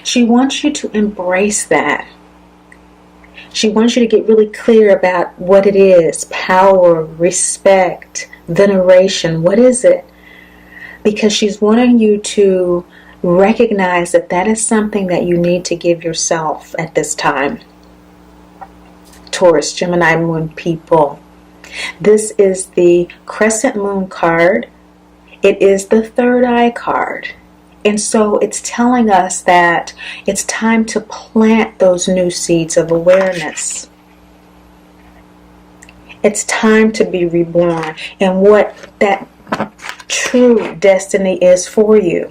She wants you to embrace that. She wants you to get really clear about what it is. Power, respect, veneration. What is it? Because she's wanting you to recognize that that is something that you need to give yourself at this time. Taurus, Gemini moon people. This is the crescent moon card. It is the third eye card. And so it's telling us that it's time to plant those new seeds of awareness. It's time to be reborn and what that true destiny is for you,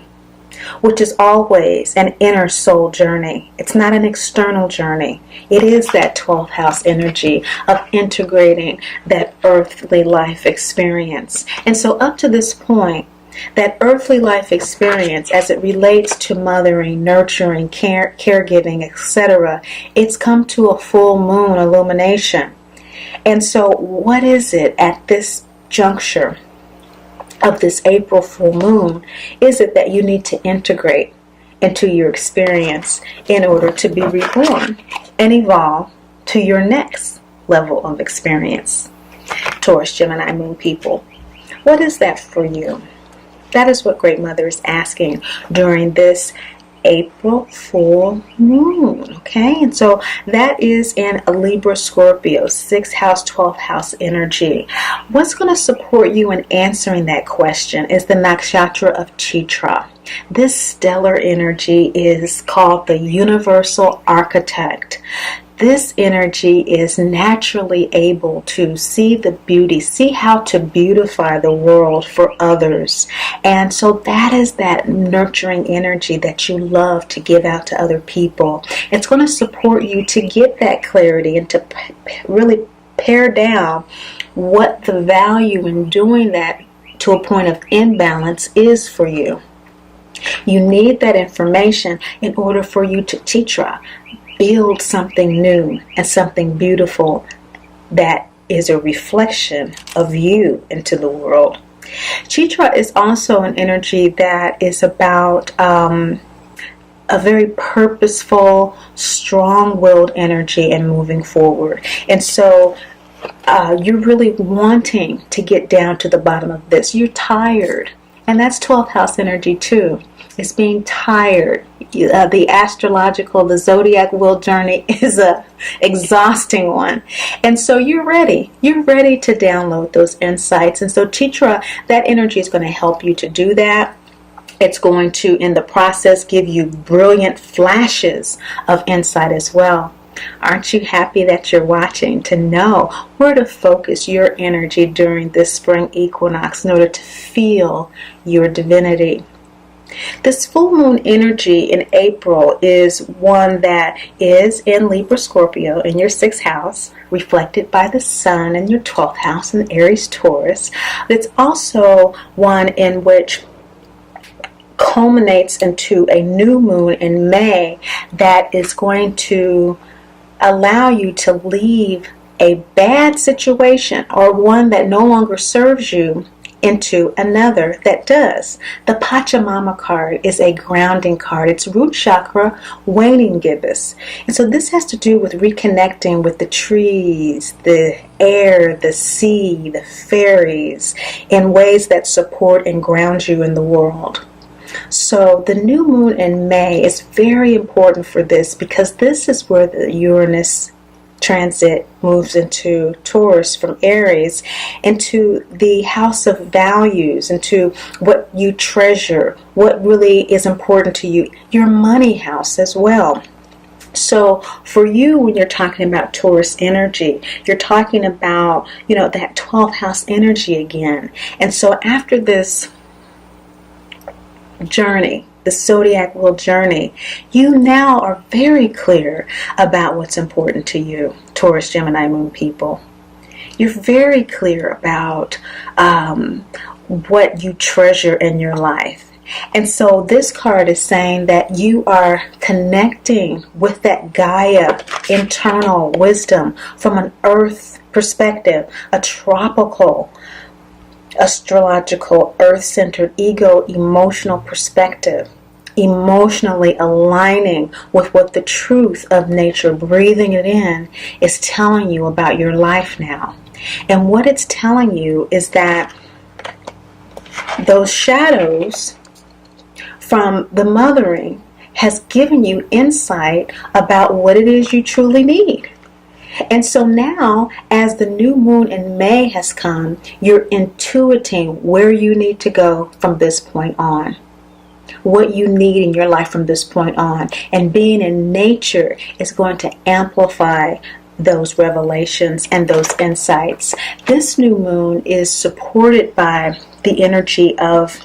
which is always an inner soul journey. It's not an external journey. It is that 12th house energy of integrating that earthly life experience. And so up to this point, that earthly life experience as it relates to mothering, nurturing, caregiving, etc., it's come to a full moon illumination. And so what is it at this juncture of this April full moon is it that you need to integrate into your experience in order to be reborn and evolve to your next level of experience? Taurus, Gemini moon people, what is that for you? That is what Great Mother is asking during this April full moon. Okay, and so that is in a Libra Scorpio, 6th house, 12th house energy. What's going to support you in answering that question is the nakshatra of Chitra. This stellar energy is called the universal architect. This energy is naturally able to see the beauty, see how to beautify the world for others. And so that is that nurturing energy that you love to give out to other people. It's going to support you to get that clarity and to really pare down what the value in doing that to a point of imbalance is for you. You need that information in order for you to Chitra, build something new and something beautiful that is a reflection of you into the world. Chitra is also an energy that is about a very purposeful, strong-willed energy and moving forward. And so you're really wanting to get down to the bottom of this. You're tired. And that's 12th house energy too. It's being tired. The astrological, the zodiac wheel journey is a exhausting one. And so you're ready. You're ready to download those insights. And so Chitra, that energy is going to help you to do that. It's going to, in the process, give you brilliant flashes of insight as well. Aren't you happy that you're watching to know where to focus your energy during this spring equinox in order to feel your divinity? This full moon energy in April is one that is in Libra Scorpio in your 6th house, reflected by the sun in your 12th house in Aries Taurus. It's also one in which culminates into a new moon in May that is going to allow you to leave a bad situation or one that no longer serves you into another that does. The Pachamama card is a grounding card. It's root chakra, waning gibbous. And so this has to do with reconnecting with the trees, the air, the sea, the fairies in ways that support and ground you in the world. So the new moon in May is very important for this because this is where the Uranus transit moves into Taurus from Aries, into the house of values, into what you treasure, what really is important to you, your money house as well. So for you, when you're talking about Taurus energy, you're talking about, that 12th house energy again. And so after this journey, the zodiac wheel journey, you now are very clear about what's important to you, Taurus, Gemini, Moon people. You're very clear about what you treasure in your life. And so this card is saying that you are connecting with that Gaia internal wisdom from an earth perspective, a tropical astrological, earth-centered, ego, emotional perspective, emotionally aligning with what the truth of nature, breathing it in, is telling you about your life now. And what it's telling you is that those shadows from the mothering has given you insight about what it is you truly need. And so now, as the new moon in May has come, you're intuiting where you need to go from this point on, what you need in your life from this point on. And being in nature is going to amplify those revelations and those insights. This new moon is supported by the energy of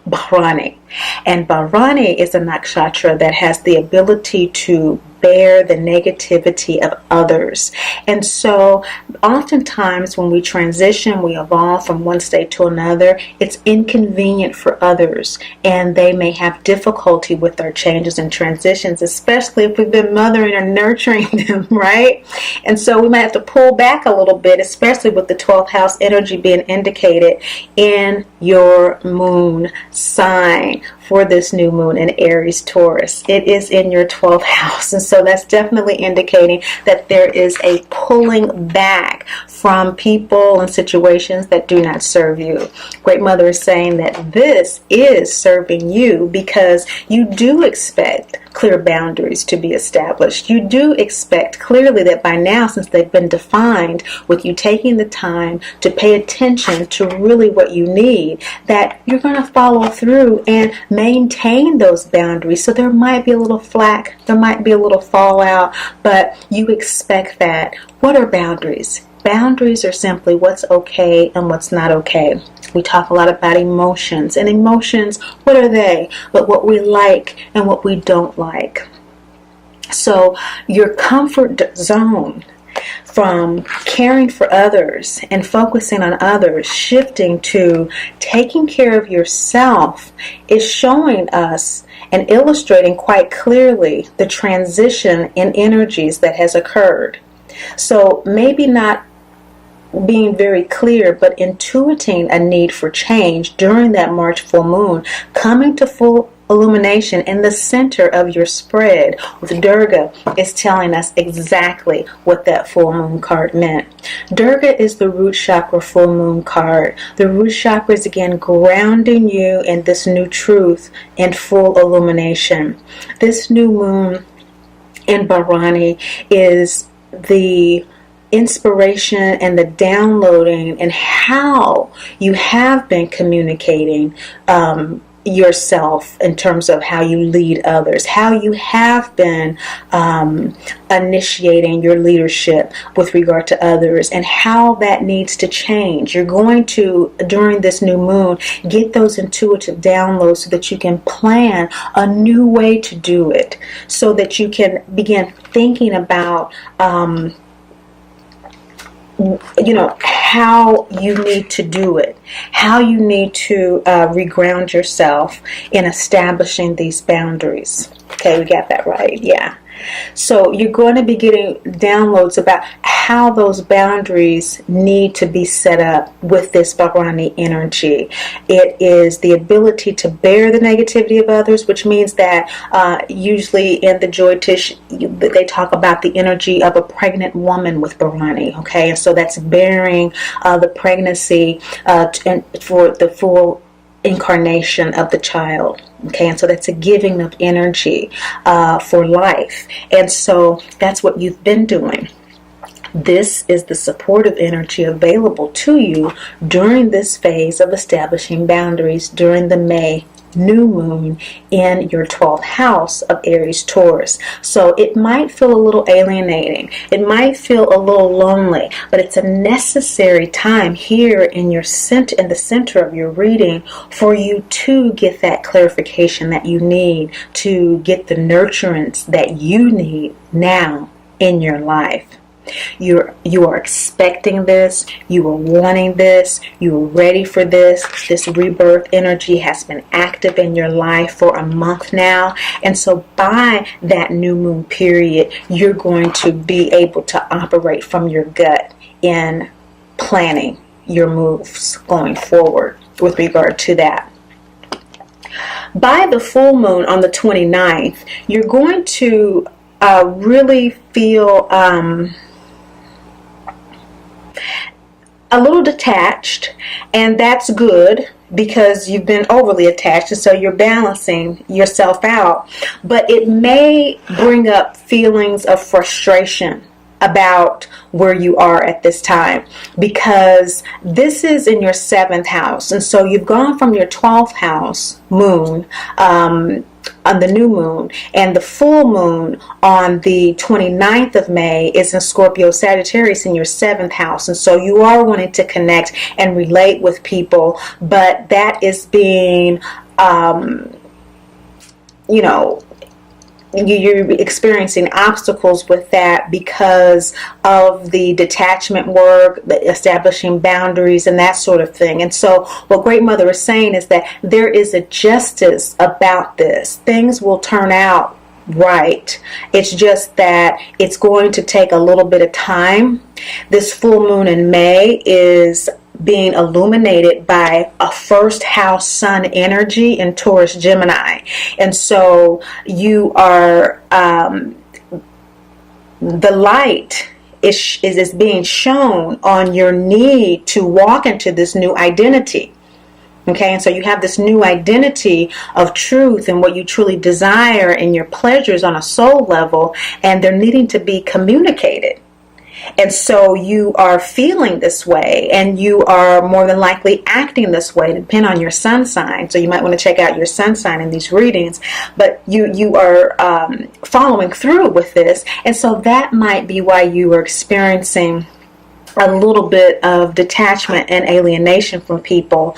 Bharani. And Bharani is a nakshatra that has the ability to bear the negativity of others. And so oftentimes when we transition, we evolve from one state to another, it's inconvenient for others, and they may have difficulty with our changes and transitions, especially if we've been mothering or nurturing them, right? And so we might have to pull back a little bit, especially with the 12th house energy being indicated in your moon sign for this new moon in Aries Taurus. It is in your 12th house, and so that's definitely indicating that there is a pulling back from people and situations that do not serve you. Great Mother is saying that this is serving you because you do expect clear boundaries to be established. You do expect clearly that by now, since they've been defined, with you taking the time to pay attention to really what you need, that you're going to follow through and maintain those boundaries. So there might be a little flack, there might be a little fallout, but you expect that. What are boundaries? Boundaries are simply what's okay and what's not okay. We talk a lot about emotions, and emotions, what are they? But what we like and what we don't like. So your comfort zone from caring for others and focusing on others, shifting to taking care of yourself, is showing us and illustrating quite clearly the transition in energies that has occurred. So maybe not being very clear, but intuiting a need for change during that March full moon, coming to full illumination in the center of your spread with Durga is telling us exactly what that full moon card meant. Durga is the root chakra full moon card. The root chakra is again grounding you in this new truth and full illumination. This new moon in Bharani is the inspiration and the downloading and how you have been communicating yourself in terms of how you lead others, how you have been initiating your leadership with regard to others, and how that needs to change. You're going to, during this new moon, get those intuitive downloads so that you can plan a new way to do it, so that you can begin thinking about how you need to do it, how you need to reground yourself in establishing these boundaries. Okay, we got that right, yeah. So you're going to be getting downloads about how those boundaries need to be set up with this Bharani energy. It is the ability to bear the negativity of others, which means that usually in the Jyotish, they talk about the energy of a pregnant woman with Bharani, okay? And so that's bearing the pregnancy and for the full incarnation of the child. Okay, and so that's a giving of energy for life. And so that's what you've been doing. This is the supportive energy available to you during this phase of establishing boundaries during the May new moon in your 12th house of Aries Taurus. So it might feel a little alienating. It might feel a little lonely, but it's a necessary time here in your in the center of your reading for you to get that clarification that you need, to get the nurturance that you need now in your life. You are expecting this, you are wanting this, you are ready for this. This rebirth energy has been active in your life for a month now. And so by that new moon period, you're going to be able to operate from your gut in planning your moves going forward with regard to that. By the full moon on the 29th, you're going to really feel a little detached, and that's good because you've been overly attached, and so you're balancing yourself out. But it may bring up feelings of frustration about where you are at this time, because this is in your 7th house, and so you've gone from your 12th house moon on the new moon, and the full moon on the 29th of May is in Scorpio Sagittarius in your 7th house. And so you are wanting to connect and relate with people, but that is being you're experiencing obstacles with that because of the detachment work, the establishing boundaries, and that sort of thing. And so what Great Mother is saying is that there is a justice about this. Things will turn out right. It's just that it's going to take a little bit of time. This full moon in May is being illuminated by a first house sun energy in Taurus Gemini. And so you are, the light is being shown on your need to walk into this new identity. Okay, and so you have this new identity of truth and what you truly desire and your pleasures on a soul level, and they're needing to be communicated. And so you are feeling this way, and you are more than likely acting this way, depending on your sun sign. So you might want to check out your sun sign in these readings. But you are following through with this, and so that might be why you are experiencing a little bit of detachment and alienation from people,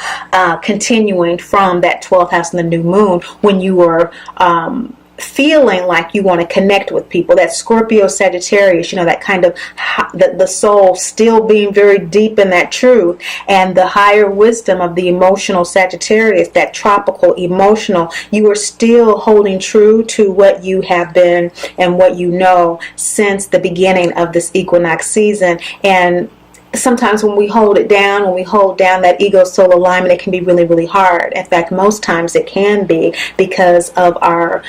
continuing from that 12th house in the new moon when you were feeling like you want to connect with people. That Scorpio Sagittarius, that kind of the soul still being very deep in that truth, and the higher wisdom of the emotional Sagittarius, that tropical emotional, you are still holding true to what you have been and what you know since the beginning of this equinox season. And sometimes when we hold down that ego soul alignment, it can be really, really hard. In fact, most times it can be, because of our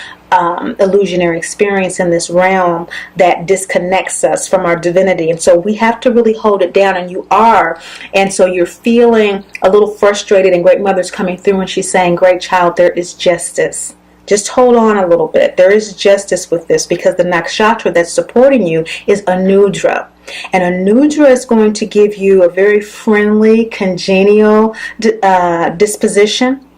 illusionary experience in this realm that disconnects us from our divinity. And so we have to really hold it down, and you are. And so you're feeling a little frustrated, and Great Mother's coming through, and she's saying, great child, there is justice. Just hold on a little bit. There is justice with this, because the nakshatra that's supporting you is Anudra. And Anudra is going to give you a very friendly, congenial disposition.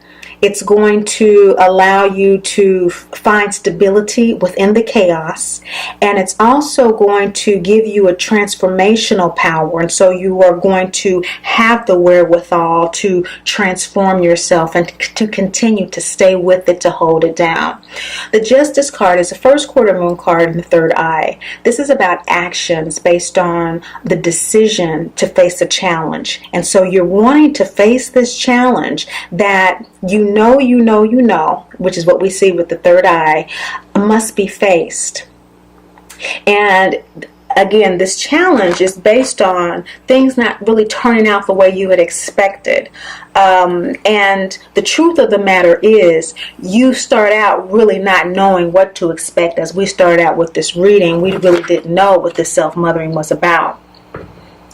It's going to allow you to find stability within the chaos. And it's also going to give you a transformational power. And so you are going to have the wherewithal to transform yourself and to continue to stay with it, to hold it down. The Justice card is a first quarter moon card in the third eye. This is about actions based on the decision to face a challenge. And so you're wanting to face this challenge that you know, which is what we see with the third eye, must be faced. And again, this challenge is based on things not really turning out the way you had expected. And the truth of the matter is, you start out really not knowing what to expect. As we started out with this reading, we really didn't know what this self-mothering was about.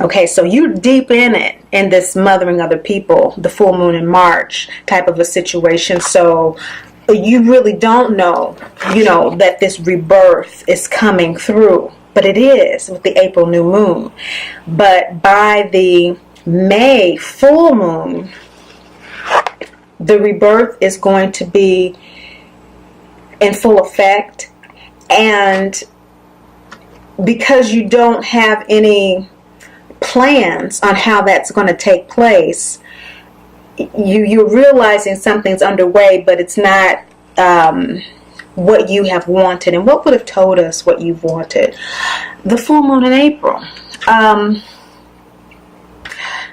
Okay, so you're deep in it, in this mothering other people, the full moon in March type of a situation. So you really don't know, that this rebirth is coming through. But it is with the April new moon. But by the May full moon, the rebirth is going to be in full effect. And because you don't have any plans on how that's going to take place, you're realizing something's underway, but it's not what you have wanted. And what would have told us what you've wanted? The full moon in April.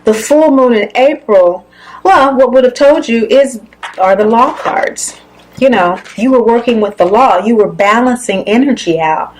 The full moon in April, well, what would have told you are the law cards. You were working with the law. You were balancing energy out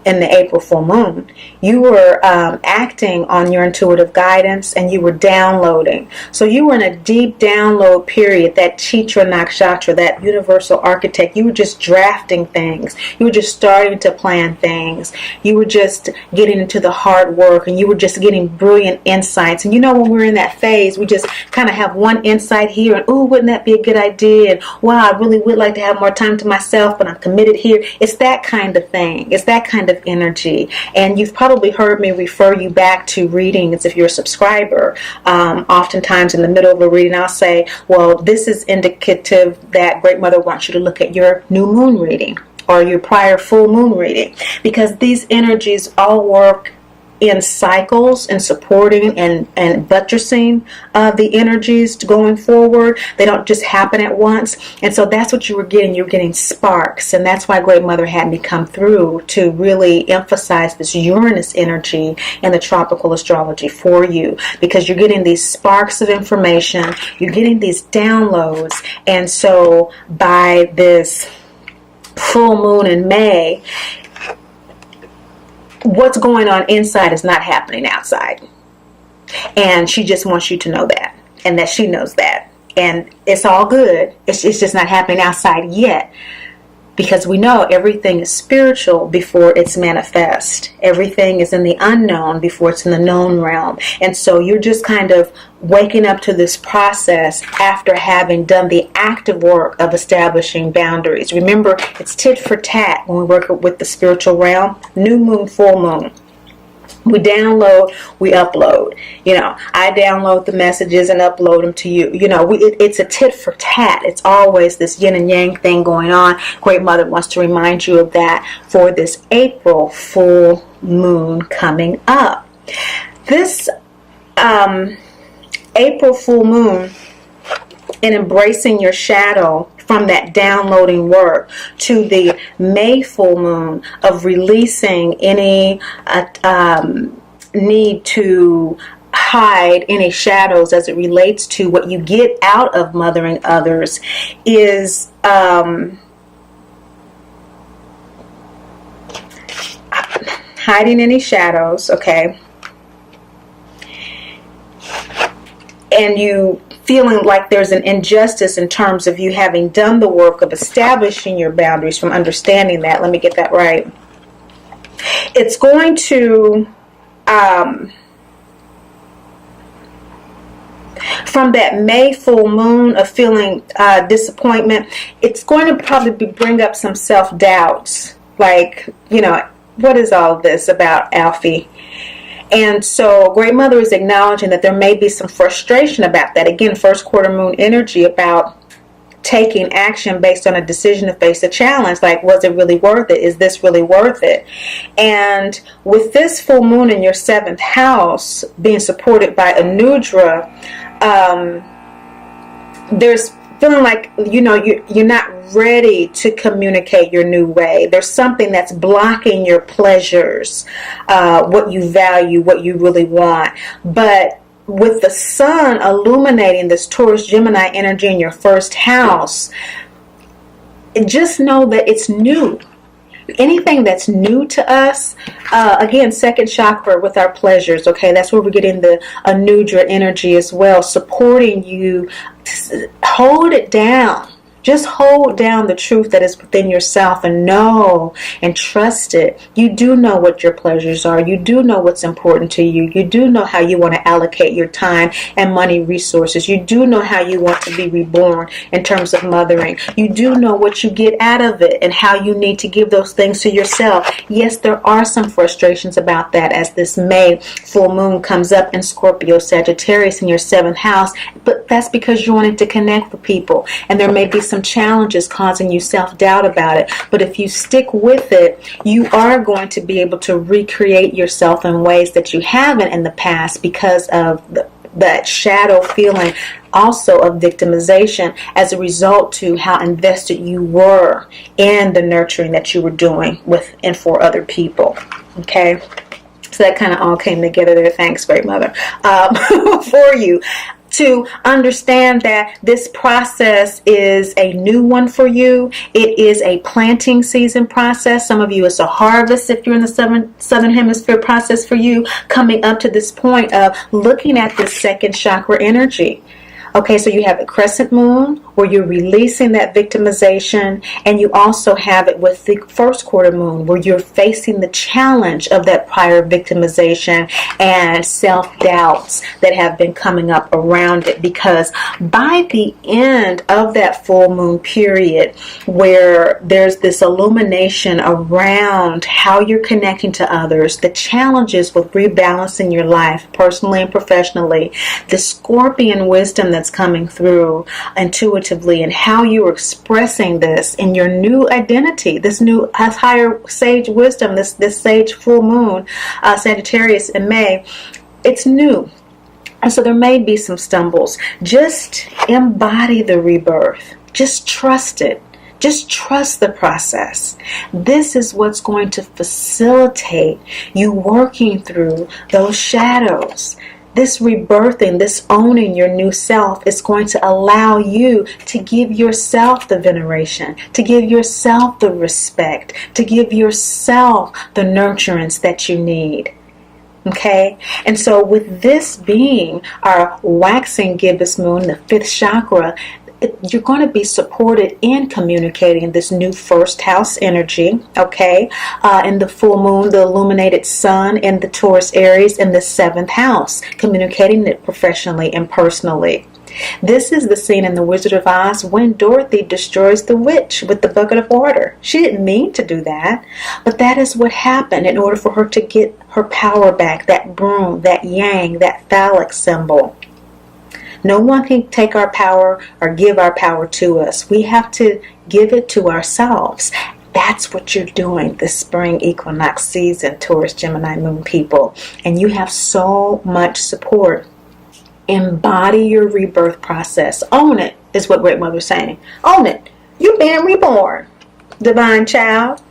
in the April full moon. You were acting on your intuitive guidance, and you were downloading. So you were in a deep download period, that Chitra Nakshatra, that universal architect. You were just drafting things. You were just starting to plan things. You were just getting into the hard work, and you were just getting brilliant insights. And when we're in that phase, we just kind of have one insight here, and ooh, wouldn't that be a good idea? And wow, I really would like to have more time to myself, but I'm committed here. It's that kind of thing. It's that kind of energy. And you've probably heard me refer you back to readings if you're a subscriber. Oftentimes in the middle of a reading, I'll say, well, this is indicative that Great Mother wants you to look at your new moon reading or your prior full moon reading, because these energies all work in cycles and supporting and buttressing the energies going forward. They don't just happen at once. And so that's what you were getting. You're getting sparks. And that's why Great Mother had me come through to really emphasize this Uranus energy in the tropical astrology for you, because you're getting these sparks of information. You're getting these downloads. And so by this full moon in May, what's going on inside is not happening outside. And she just wants you to know that, and that she knows that. And it's all good. It's just not happening outside yet. Because we know everything is spiritual before it's manifest. Everything is in the unknown before it's in the known realm. And so you're just kind of waking up to this process after having done the active work of establishing boundaries. Remember, it's tit for tat when we work with the spiritual realm. New moon, full moon. We download, we upload. I download the messages and upload them to you. It's a tit for tat. It's always this yin and yang thing going on. Great Mother wants to remind you of that for this April full moon coming up. This April full moon, and embracing your shadow from that downloading work, to the May full moon of releasing any need to hide any shadows as it relates to what you get out of mothering others, is hiding any shadows, okay? and you feeling like there's an injustice in terms of you having done the work of establishing your boundaries, from understanding that, let me get that right, it's going to, from that May full moon of feeling disappointment, it's going to probably bring up some self-doubts. Like, what is all this about, Alfie? And so Great Mother is acknowledging that there may be some frustration about that. Again, first quarter moon energy about taking action based on a decision to face a challenge. Like, was it really worth it? Is this really worth it? And with this full moon in your 7th house being supported by Anudra, there's feeling like, you're not ready to communicate your new way. There's something that's blocking your pleasures, what you value, what you really want. But with the sun illuminating this Taurus Gemini energy in your 1st house, just know that it's new. Anything that's new to us, again, 2nd chakra with our pleasures, okay, that's where we're getting the Anudra energy as well, supporting you. Hold it down. Just hold down the truth that is within yourself and know and trust it. You do know what your pleasures are. You do know what's important to you. You do know how you want to allocate your time and money resources. You do know how you want to be reborn in terms of mothering. You do know what you get out of it and how you need to give those things to yourself. Yes, there are some frustrations about that as this May full moon comes up in Scorpio, Sagittarius in your 7th house, but that's because you wanted to connect with people, and there may be some challenges causing you self-doubt about it. But if you stick with it, you are going to be able to recreate yourself in ways that you haven't in the past because of that shadow feeling, also of victimization, as a result to how invested you were in the nurturing that you were doing with and for other people. Okay, so that kind of all came together there. Thanks, Great Mother, for you to understand that this process is a new one for you. It is a planting season process. Some of you, it's a harvest if you're in the southern hemisphere process for you, coming up to this point of looking at this 2nd chakra energy. Okay, so you have a crescent moon where you're releasing that victimization, and you also have it with the 1st quarter moon where you're facing the challenge of that prior victimization and self-doubts that have been coming up around it. Because by the end of that full moon period, where there's this illumination around how you're connecting to others, the challenges with rebalancing your life personally and professionally, the Scorpion wisdom that's coming through intuitively, and how you're expressing this in your new identity, this new higher sage wisdom, this sage full moon, Sagittarius in May, it's new. And so there may be some stumbles. Just embody the rebirth. Just trust it. Just trust the process. This is what's going to facilitate you working through those shadows. This rebirthing, this owning your new self is going to allow you to give yourself the veneration, to give yourself the respect, to give yourself the nurturance that you need. Okay? And so with this being our waxing gibbous moon, the 5th chakra, you're going to be supported in communicating this new 1st house energy, okay? In the full moon, the illuminated sun in the Taurus Aries in the 7th house, communicating it professionally and personally. This is the scene in The Wizard of Oz when Dorothy destroys the witch with the bucket of water. She didn't mean to do that, but that is what happened in order for her to get her power back, that broom, that yang, that phallic symbol. No one can take our power or give our power to us. We have to give it to ourselves. That's what you're doing this spring equinox season, Taurus, Gemini, Moon people. And you have so much support. Embody your rebirth process. Own it, is what Great Mother's saying. Own it. You're being reborn, divine child.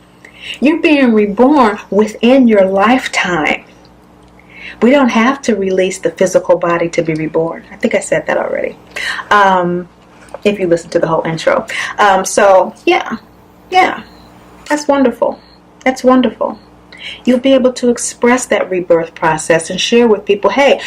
You're being reborn within your lifetime. We don't have to release the physical body to be reborn. I think I said that already. If you listen to the whole intro. So, yeah. That's wonderful. That's wonderful. You'll be able to express that rebirth process and share with people, hey,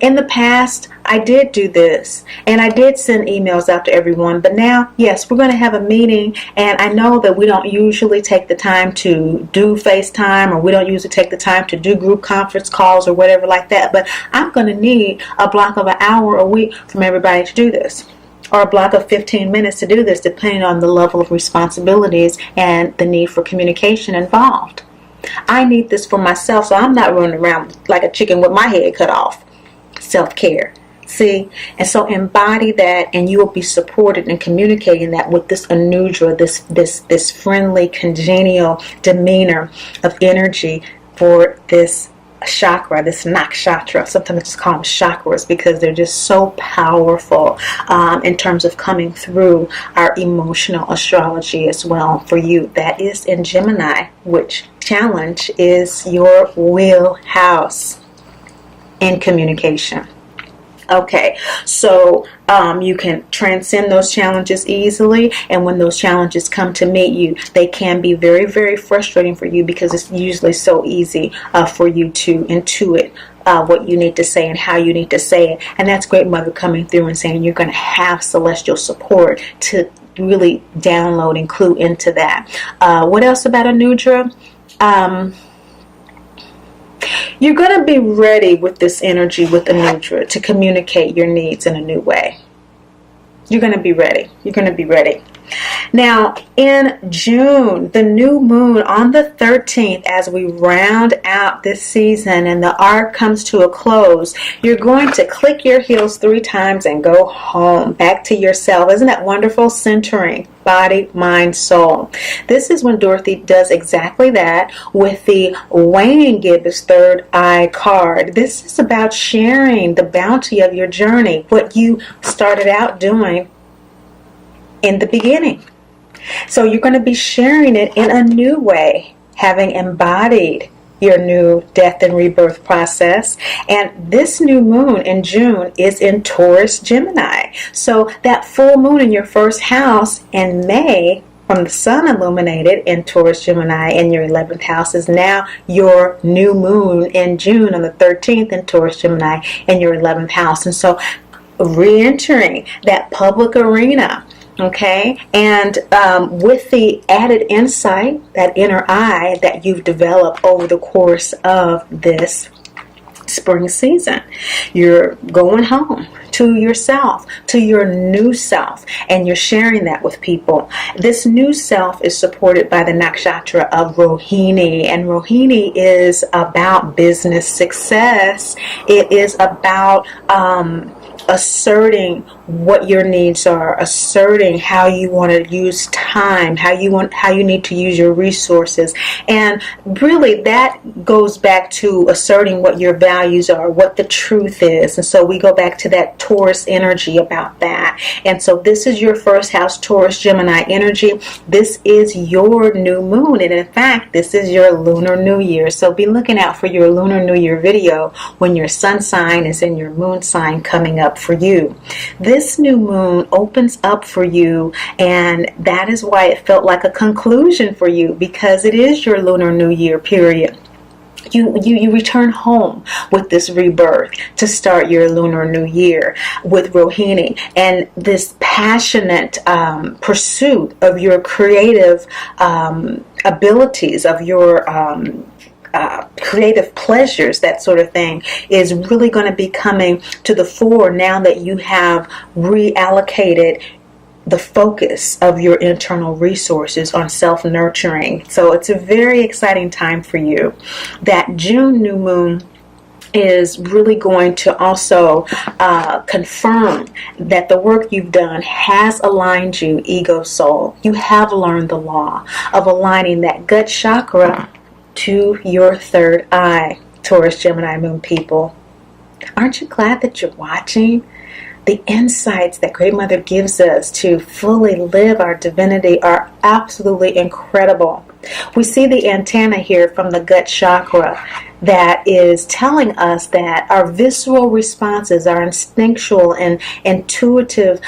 In the past, I did do this, and I did send emails out to everyone, but now, yes, we're going to have a meeting, and I know that we don't usually take the time to do FaceTime, or we don't usually take the time to do group conference calls or whatever like that, but I'm going to need a block of an hour a week from everybody to do this, or a block of 15 minutes to do this, depending on the level of responsibilities and the need for communication involved. I need this for myself, so I'm not running around like a chicken with my head cut off. Self-care. See? And so embody that, and you will be supported in communicating that with this anudra, this friendly, congenial demeanor of energy for this chakra, this nakshatra. Sometimes I just call them chakras because they're just so powerful in terms of coming through our emotional astrology as well for you. That is in Gemini, which challenge is your wheelhouse in communication. Okay, so you can transcend those challenges easily, and when those challenges come to meet you, they can be very, very frustrating for you because it's usually so easy for you to intuit what you need to say and how you need to say it. And that's Great Mother coming through and saying you're going to have celestial support to really download and clue into that. What else about Anudra? You're going to be ready with this energy with Anudra to communicate your needs in a new way. You're going to be ready. You're going to be ready. Now, in June, the new moon on the 13th, as we round out this season and the arc comes to a close, you're going to click your heels 3 times and go home, back to yourself. Isn't that wonderful? Centering, body, mind, soul. This is when Dorothy does exactly that with the Wayne Gibbs third eye card. This is about sharing the bounty of your journey, what you started out doing in the beginning. So you're going to be sharing it in a new way, having embodied your new death and rebirth process. And this new moon in June is in Taurus Gemini. So that full moon in your first house in May, from the sun illuminated in Taurus Gemini in your 11th house, is now your new moon in June on the 13th in Taurus Gemini in your 11th house. And so re-entering that public arena, okay, and with the added insight, that inner eye that you've developed over the course of this spring season, you're going home to yourself, to your new self, and you're sharing that with people. This new self is supported by the nakshatra of Rohini, and Rohini is about business success. It is about asserting what your needs are, asserting how you want to use time, how you need to use your resources. And really that goes back to asserting what your values are, what the truth is. And so we go back to that Taurus energy about that. And so this is your first house, Taurus Gemini energy. This is your new moon, and in fact this is your lunar new year. So be looking out for your lunar new year video when your sun sign is in your moon sign coming up for you. This new moon opens up for you, and that is why it felt like a conclusion for you, because it is your lunar new year period. You return home with this rebirth to start your lunar new year with Rohini, and this passionate pursuit of your creative abilities, of your creative pleasures, that sort of thing, is really going to be coming to the fore now that you have reallocated the focus of your internal resources on self-nurturing. So it's a very exciting time for you. That June new moon is really going to also confirm that the work you've done has aligned you, ego, soul. You have learned the law of aligning that gut chakra to your third eye, Taurus Gemini moon people. Aren't you glad that you're watching? The insights that Great Mother gives us to fully live our divinity are absolutely incredible. We see the antenna here from the gut chakra that is telling us that our visceral responses, our instinctual and intuitive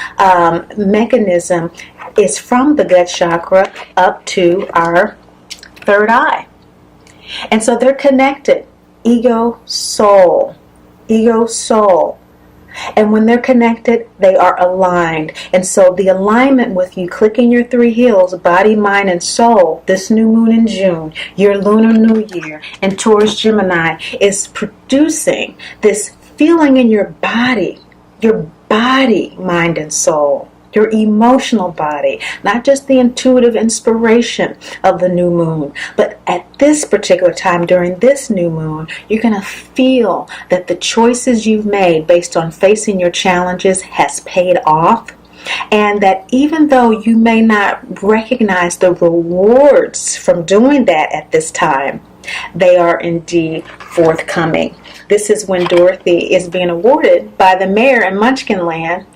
mechanism is from the gut chakra up to our third eye. And so they're connected, ego, soul. ego, soul. And when they're connected, they are aligned. And so the alignment with you clicking your three heels, body, mind, and soul, this new moon in June, your lunar new year, and Taurus Gemini is producing this feeling in your body, mind, and soul. Your emotional body, not just the intuitive inspiration of the new moon, but at this particular time during this new moon, you're going to feel that the choices you've made based on facing your challenges has paid off, and that even though you may not recognize the rewards from doing that at this time, they are indeed forthcoming. This is when Dorothy is being awarded by the mayor in Munchkinland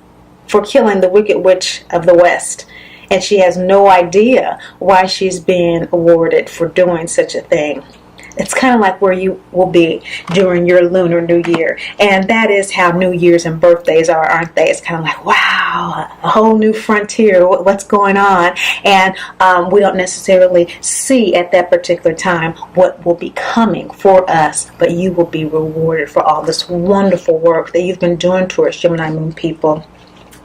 for killing the Wicked Witch of the West. And she has no idea why she's being awarded for doing such a thing. It's kind of like where you will be during your lunar new year. And that is how New Year's and birthdays are, aren't they? It's kind of like, wow, a whole new frontier. What's going on? And we don't necessarily see at that particular time what will be coming for us. But you will be rewarded for all this wonderful work that you've been doing towards Gemini Moon people.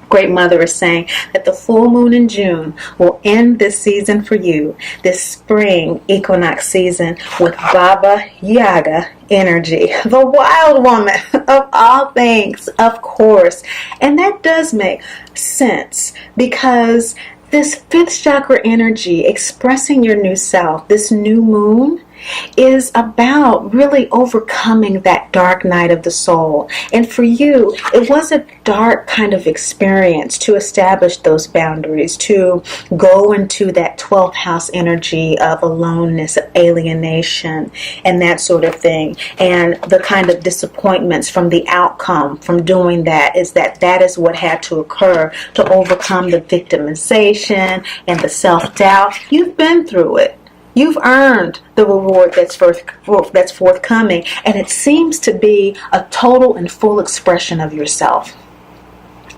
Great Mother is saying that the full moon in June will end this season for you, this spring equinox season, with Baba Yaga energy, the wild woman of all things, of course. And that does make sense because this fifth chakra energy, expressing your new self, this new moon, is about really overcoming that dark night of the soul. And for you, it was a dark kind of experience to establish those boundaries, to go into that 12th house energy of aloneness, of alienation, and that sort of thing. And the kind of disappointments from the outcome from doing that is what had to occur to overcome the victimization and the self-doubt. You've been through it. You've earned the reward that's forthcoming, and it seems to be a total and full expression of yourself.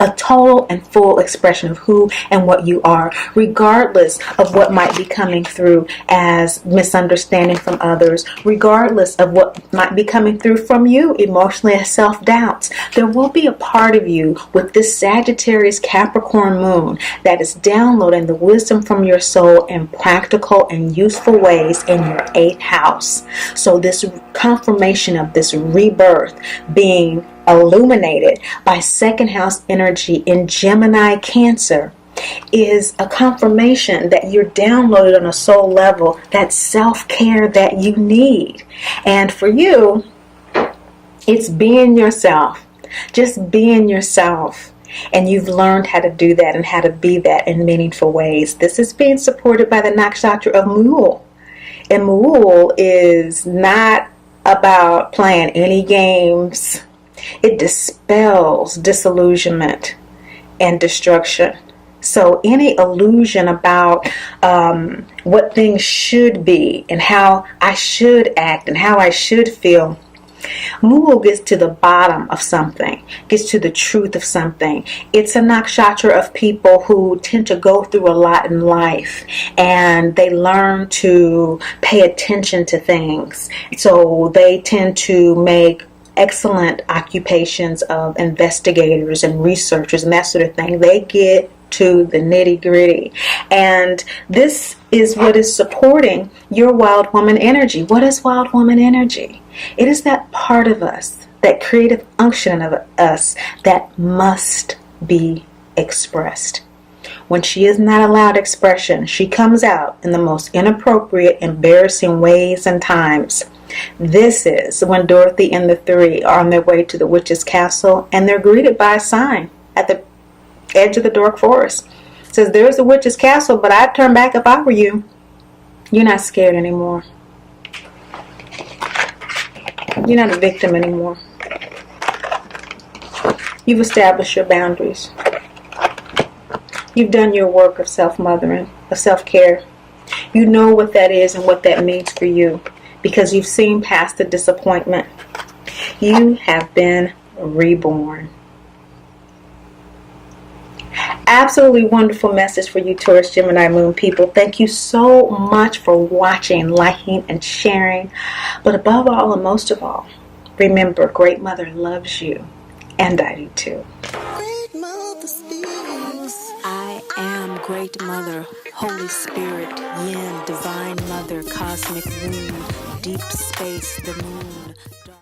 A total and full expression of who and what you are, regardless of what might be coming through as misunderstanding from others, regardless of what might be coming through from you emotionally as self-doubts. There will be a part of you with this Sagittarius Capricorn moon that is downloading the wisdom from your soul in practical and useful ways in your 8th house. So this confirmation of this rebirth being illuminated by 2nd house energy in Gemini Cancer is a confirmation that you're downloaded on a soul level that self-care that you need. And for you, it's being yourself, just being yourself. And you've learned how to do that and how to be that in meaningful ways. This is being supported by the nakshatra of Mool. And Mool is not about playing any games. It dispels disillusionment and destruction. So any illusion about what things should be and how I should act and how I should feel, Mool gets to the bottom of something, gets to the truth of something. It's a nakshatra of people who tend to go through a lot in life, and they learn to pay attention to things. So they tend to make excellent occupations of investigators and researchers and that sort of thing. They get to the nitty-gritty. And this is what is supporting your wild woman energy. What is wild woman energy? It is that part of us, that creative unction of us that must be expressed. When she is not allowed expression, she comes out in the most inappropriate, embarrassing ways and times. This is when Dorothy and the three are on their way to the witch's castle, and they're greeted by a sign at the edge of the dark forest. It says, "There's a witch's castle, but I'd turn back if I were you. You're not scared anymore. You're not a victim anymore. You've established your boundaries. You've done your work of self-mothering, of self-care. You know what that is and what that means for you, because you've seen past the disappointment. You have been reborn." Absolutely wonderful message for you, Taurus Gemini Moon people. Thank you so much for watching, liking, and sharing. But above all and most of all, Remember, Great Mother loves you, and I do too. Great Mother speaks. I am Great Mother, Holy Spirit, Yin, Divine Mother, Cosmic Womb, Deep Space, the Moon.